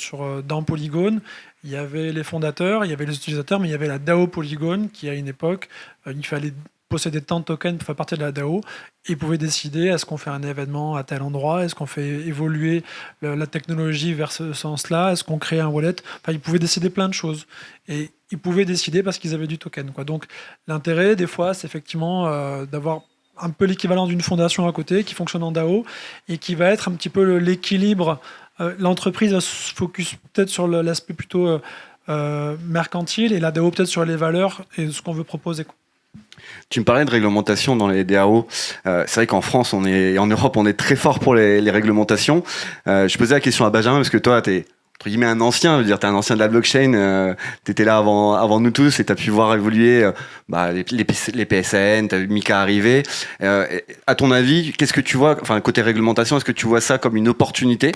dans Polygon, il y avait les fondateurs, il y avait les utilisateurs, mais il y avait la DAO Polygon qui à une époque, il fallait posséder tant de tokens pour faire partie de la DAO, et ils pouvaient décider est-ce qu'on fait un événement à tel endroit, est-ce qu'on fait évoluer la technologie vers ce sens-là, est-ce qu'on crée un wallet, enfin ils pouvaient décider plein de choses. Et ils pouvaient décider parce qu'ils avaient du token, quoi. Donc l'intérêt des fois c'est effectivement d'avoir un peu l'équivalent d'une fondation à côté qui fonctionne en DAO et qui va être un petit peu l'équilibre. L'entreprise va se focus peut-être sur l'aspect plutôt mercantile et la DAO peut-être sur les valeurs et ce qu'on veut proposer. Tu me parlais de réglementation dans les DAO. C'est vrai qu'en France, en Europe, on est très fort pour les réglementations. Je posais la question à Benjamin parce que toi, t'es entre guillemets un ancien, je veux dire, t'es un ancien de la blockchain, t'étais là avant nous tous et t'as pu voir évoluer les PSN, t'as vu Mika arriver. À ton avis, qu'est-ce que tu vois, enfin côté réglementation, est-ce que tu vois ça comme une opportunité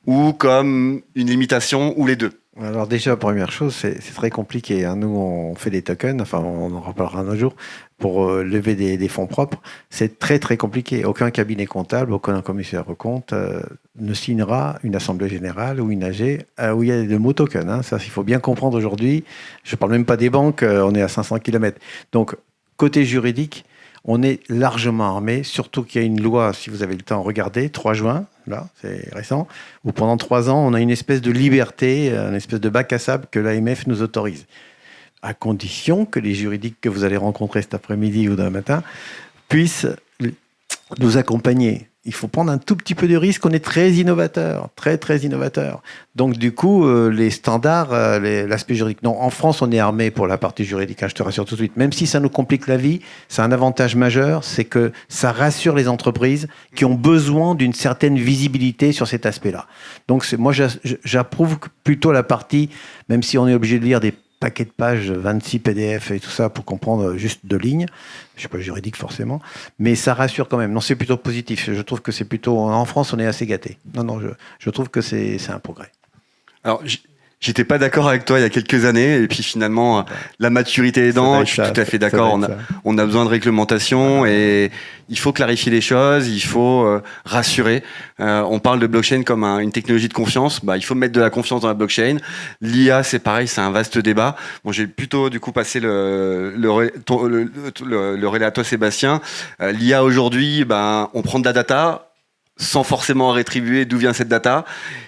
ou comme une limitation ou les deux? Alors déjà, première chose, c'est très compliqué. Hein. Nous, on fait des tokens, enfin on en reparlera un autre jour, pour lever des fonds propres. C'est très très compliqué. Aucun cabinet comptable, aucun commissaire aux comptes ne signera une assemblée générale ou une AG où il y a le mot token. Hein. Ça, il faut bien comprendre aujourd'hui. Je ne parle même pas des banques, on est à 500 km. Donc, côté juridique, on est largement armé, surtout qu'il y a une loi, si vous avez le temps, regardez, 3 juin, là, c'est récent, où pendant 3 ans, on a une espèce de liberté, une espèce de bac à sable que l'AMF nous autorise, à condition que les juridiques que vous allez rencontrer cet après-midi ou demain matin puissent nous accompagner. Il faut prendre un tout petit peu de risque, on est très innovateur, très très innovateur. Donc du coup, les standards, l'aspect juridique. Non, en France, on est armé pour la partie juridique, hein, je te rassure tout de suite. Même si ça nous complique la vie, c'est un avantage majeur, c'est que ça rassure les entreprises qui ont besoin d'une certaine visibilité sur cet aspect-là. Donc moi, j'approuve plutôt la partie, même si on est obligé de lire des paquet de pages, 26 PDF et tout ça pour comprendre juste 2 lignes. Je ne suis pas juridique forcément, mais ça rassure quand même. Non, c'est plutôt positif. Je trouve que c'est plutôt... En France, on est assez gâtés. Non, je trouve que c'est un progrès. Alors, j'étais pas d'accord avec toi il y a quelques années, et puis finalement, la maturité aidant, je suis tout à fait d'accord. On a besoin de réglementation et il faut clarifier les choses, il faut rassurer. On parle de blockchain comme une technologie de confiance. Il faut mettre de la confiance dans la blockchain. L'IA, c'est pareil, c'est un vaste débat. Bon, j'ai plutôt du coup passé le relais à toi, Sébastien. L'IA aujourd'hui, on prend de la data sans forcément rétribuer d'où vient cette data.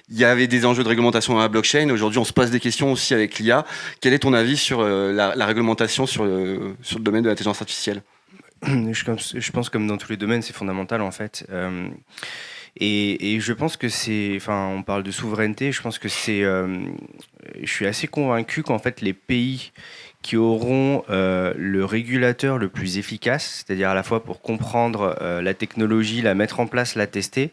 Il y avait des enjeux de réglementation dans la blockchain. Aujourd'hui, on se pose des questions aussi avec l'IA. Quel est ton avis sur la réglementation sur le domaine de l'intelligence artificielle ? Je pense comme dans tous les domaines, c'est fondamental en fait. Et je pense que on parle de souveraineté, je pense que je suis assez convaincu qu'en fait les pays qui auront le régulateur le plus efficace, c'est-à-dire à la fois pour comprendre la technologie, la mettre en place, la tester,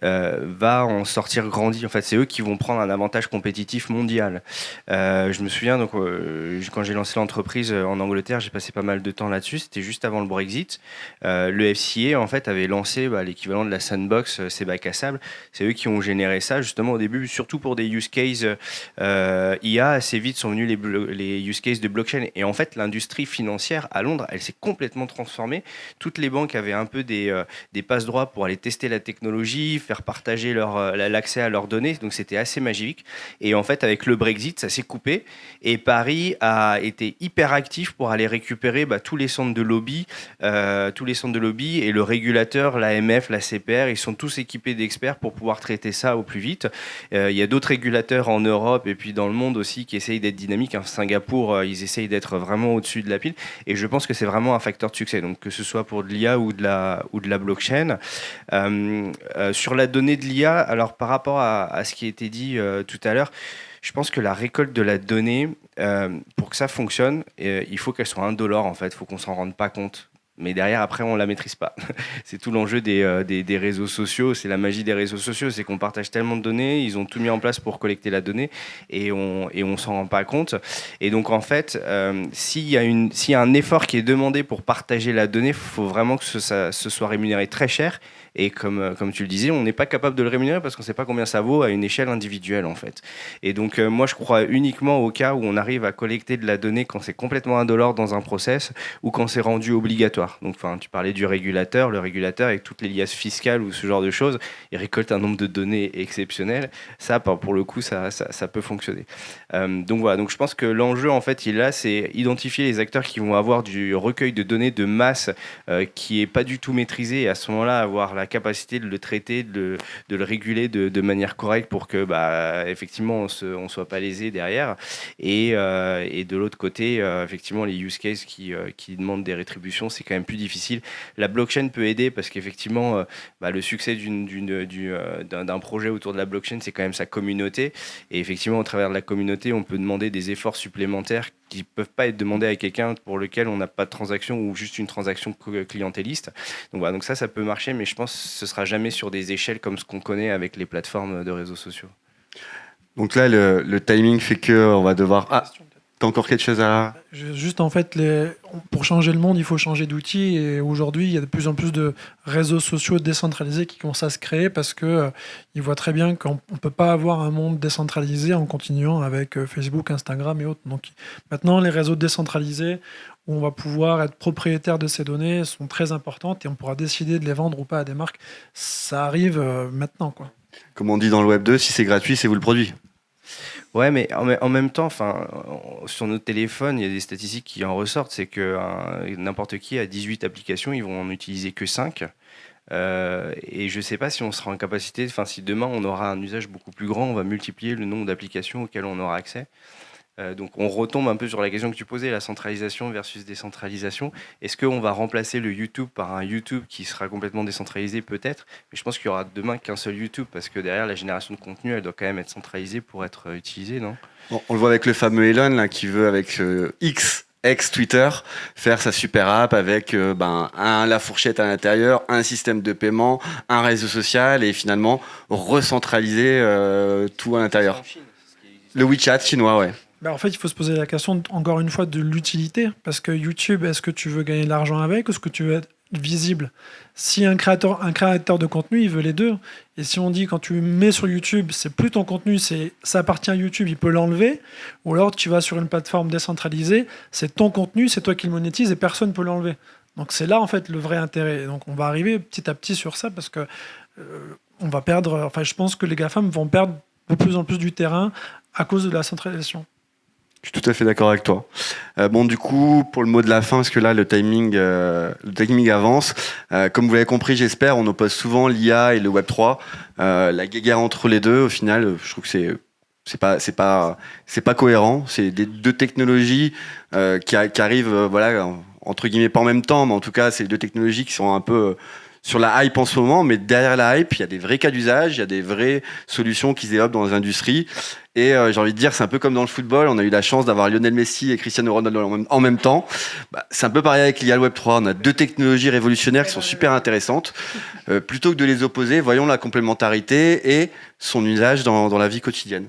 va en sortir grandi. En fait, c'est eux qui vont prendre un avantage compétitif mondial. Je me souviens, donc, quand j'ai lancé l'entreprise en Angleterre, j'ai passé pas mal de temps là-dessus. C'était juste avant le Brexit. Le FCA, en fait, avait lancé l'équivalent de la Sandbox, ces bacs à sable. C'est eux qui ont généré ça, justement, au début, surtout pour des use cases IA. Assez vite sont venus les use cases de blockchain. Et en fait, l'industrie financière à Londres, elle s'est complètement transformée. Toutes les banques avaient un peu des passe-droits pour aller tester la technologie, faire partager l'accès à leurs données, donc c'était assez magique. Et en fait, avec le Brexit, ça s'est coupé, et Paris a été hyper actif pour aller récupérer tous les centres de lobby, et le régulateur, l'AMF, la CPR, ils sont tous équipés d'experts pour pouvoir traiter ça au plus vite. Il y a d'autres régulateurs en Europe et puis dans le monde aussi qui essayent d'être dynamiques. Singapour, ils essayent d'être vraiment au-dessus de la pile, et je pense que c'est vraiment un facteur de succès, donc que ce soit pour de l'IA ou de la blockchain. Sur la donnée de l'IA, alors par rapport à ce qui a été dit tout à l'heure, je pense que la récolte de la donnée, pour que ça fonctionne, il faut qu'elle soit indolore en fait, il faut qu'on s'en rende pas compte. Mais derrière, après, on la maîtrise pas. C'est tout l'enjeu des réseaux sociaux, c'est la magie des réseaux sociaux, c'est qu'on partage tellement de données, ils ont tout mis en place pour collecter la donnée et on s'en rend pas compte. Et donc en fait, s'il y a un effort qui est demandé pour partager la donnée, il faut vraiment que ce soit rémunéré très cher. Et comme tu le disais, on n'est pas capable de le rémunérer parce qu'on ne sait pas combien ça vaut à une échelle individuelle en fait. Et donc moi je crois uniquement au cas où on arrive à collecter de la donnée quand c'est complètement indolore dans un process ou quand c'est rendu obligatoire. Donc tu parlais du régulateur, le régulateur avec toutes les liasses fiscales ou ce genre de choses, il récolte un nombre de données exceptionnel. Ça pour le coup ça peut fonctionner. Donc voilà, donc je pense que l'enjeu en fait il est là, c'est identifier les acteurs qui vont avoir du recueil de données de masse qui est pas du tout maîtrisé, et à ce moment-là avoir la capacité de le traiter, de le réguler de manière correcte pour que effectivement on soit pas lésé derrière, et de l'autre côté effectivement les use cases qui demandent des rétributions, c'est quand même plus difficile. La blockchain peut aider parce qu'effectivement le succès d'un projet autour de la blockchain, c'est quand même sa communauté, et effectivement au travers de la communauté on peut demander des efforts supplémentaires qui ne peuvent pas être demandés à quelqu'un pour lequel on n'a pas de transaction ou juste une transaction clientéliste. Donc voilà, donc ça peut marcher, mais je pense que ce ne sera jamais sur des échelles comme ce qu'on connaît avec les plateformes de réseaux sociaux. Donc là, le timing fait qu'on va devoir... Ah, t'as encore quelque chose à... Juste en fait, pour changer le monde, il faut changer d'outils, et aujourd'hui, il y a de plus en plus de réseaux sociaux décentralisés qui commencent à se créer parce qu'ils voient très bien qu'on ne peut pas avoir un monde décentralisé en continuant avec Facebook, Instagram et autres. Donc maintenant, les réseaux décentralisés où on va pouvoir être propriétaire de ces données sont très importantes, et on pourra décider de les vendre ou pas à des marques. Ça arrive maintenant, quoi. Comme on dit dans le Web 2, si c'est gratuit, c'est vous le produit. Ouais, mais en même temps, sur nos téléphones, il y a des statistiques qui en ressortent. C'est que n'importe qui a 18 applications, ils vont en utiliser que 5. Et je ne sais pas si on sera en capacité, si demain on aura un usage beaucoup plus grand, on va multiplier le nombre d'applications auxquelles on aura accès. Donc on retombe un peu sur la question que tu posais, la centralisation versus décentralisation. Est-ce qu'on va remplacer le YouTube par un YouTube qui sera complètement décentralisé? Peut-être, mais je pense qu'il y aura demain qu'un seul YouTube, parce que derrière la génération de contenu, elle doit quand même être centralisée pour être utilisée, non? Bon, on le voit avec le fameux Elon là, qui veut avec X ex-Twitter, faire sa super app avec la fourchette à l'intérieur, un système de paiement, un réseau social, et finalement recentraliser tout à l'intérieur. Le WeChat chinois, ouais. En fait, il faut se poser la question, encore une fois, de l'utilité. Parce que YouTube, est-ce que tu veux gagner de l'argent avec, ou est-ce que tu veux être visible? Si un créateur de contenu, il veut les deux. Et si on dit, quand tu mets sur YouTube, c'est plus ton contenu, ça appartient à YouTube, il peut l'enlever. Ou alors, tu vas sur une plateforme décentralisée, c'est ton contenu, c'est toi qui le monétise et personne ne peut l'enlever. Donc, c'est là, en fait, le vrai intérêt. Et donc, on va arriver petit à petit sur ça, parce que on va perdre... je pense que les GAFAM vont perdre de plus en plus du terrain à cause de la centralisation. Je suis tout à fait d'accord avec toi. Du coup, pour le mot de la fin, parce que là, le timing avance. Comme vous l'avez compris, j'espère, on oppose souvent l'IA et le Web 3. La guéguerre entre les deux, au final, je trouve que c'est pas cohérent. C'est deux technologies qui arrivent, entre guillemets, pas en même temps, mais en tout cas, c'est deux technologies qui sont un peu sur la hype en ce moment, mais derrière la hype, il y a des vrais cas d'usage, il y a des vraies solutions qui se développent dans les industries. Et j'ai envie de dire, c'est un peu comme dans le football, on a eu la chance d'avoir Lionel Messi et Cristiano Ronaldo en même temps. C'est un peu pareil avec l'IA Web 3, on a deux technologies révolutionnaires qui sont super intéressantes. Plutôt que de les opposer, voyons la complémentarité et son usage dans la vie quotidienne.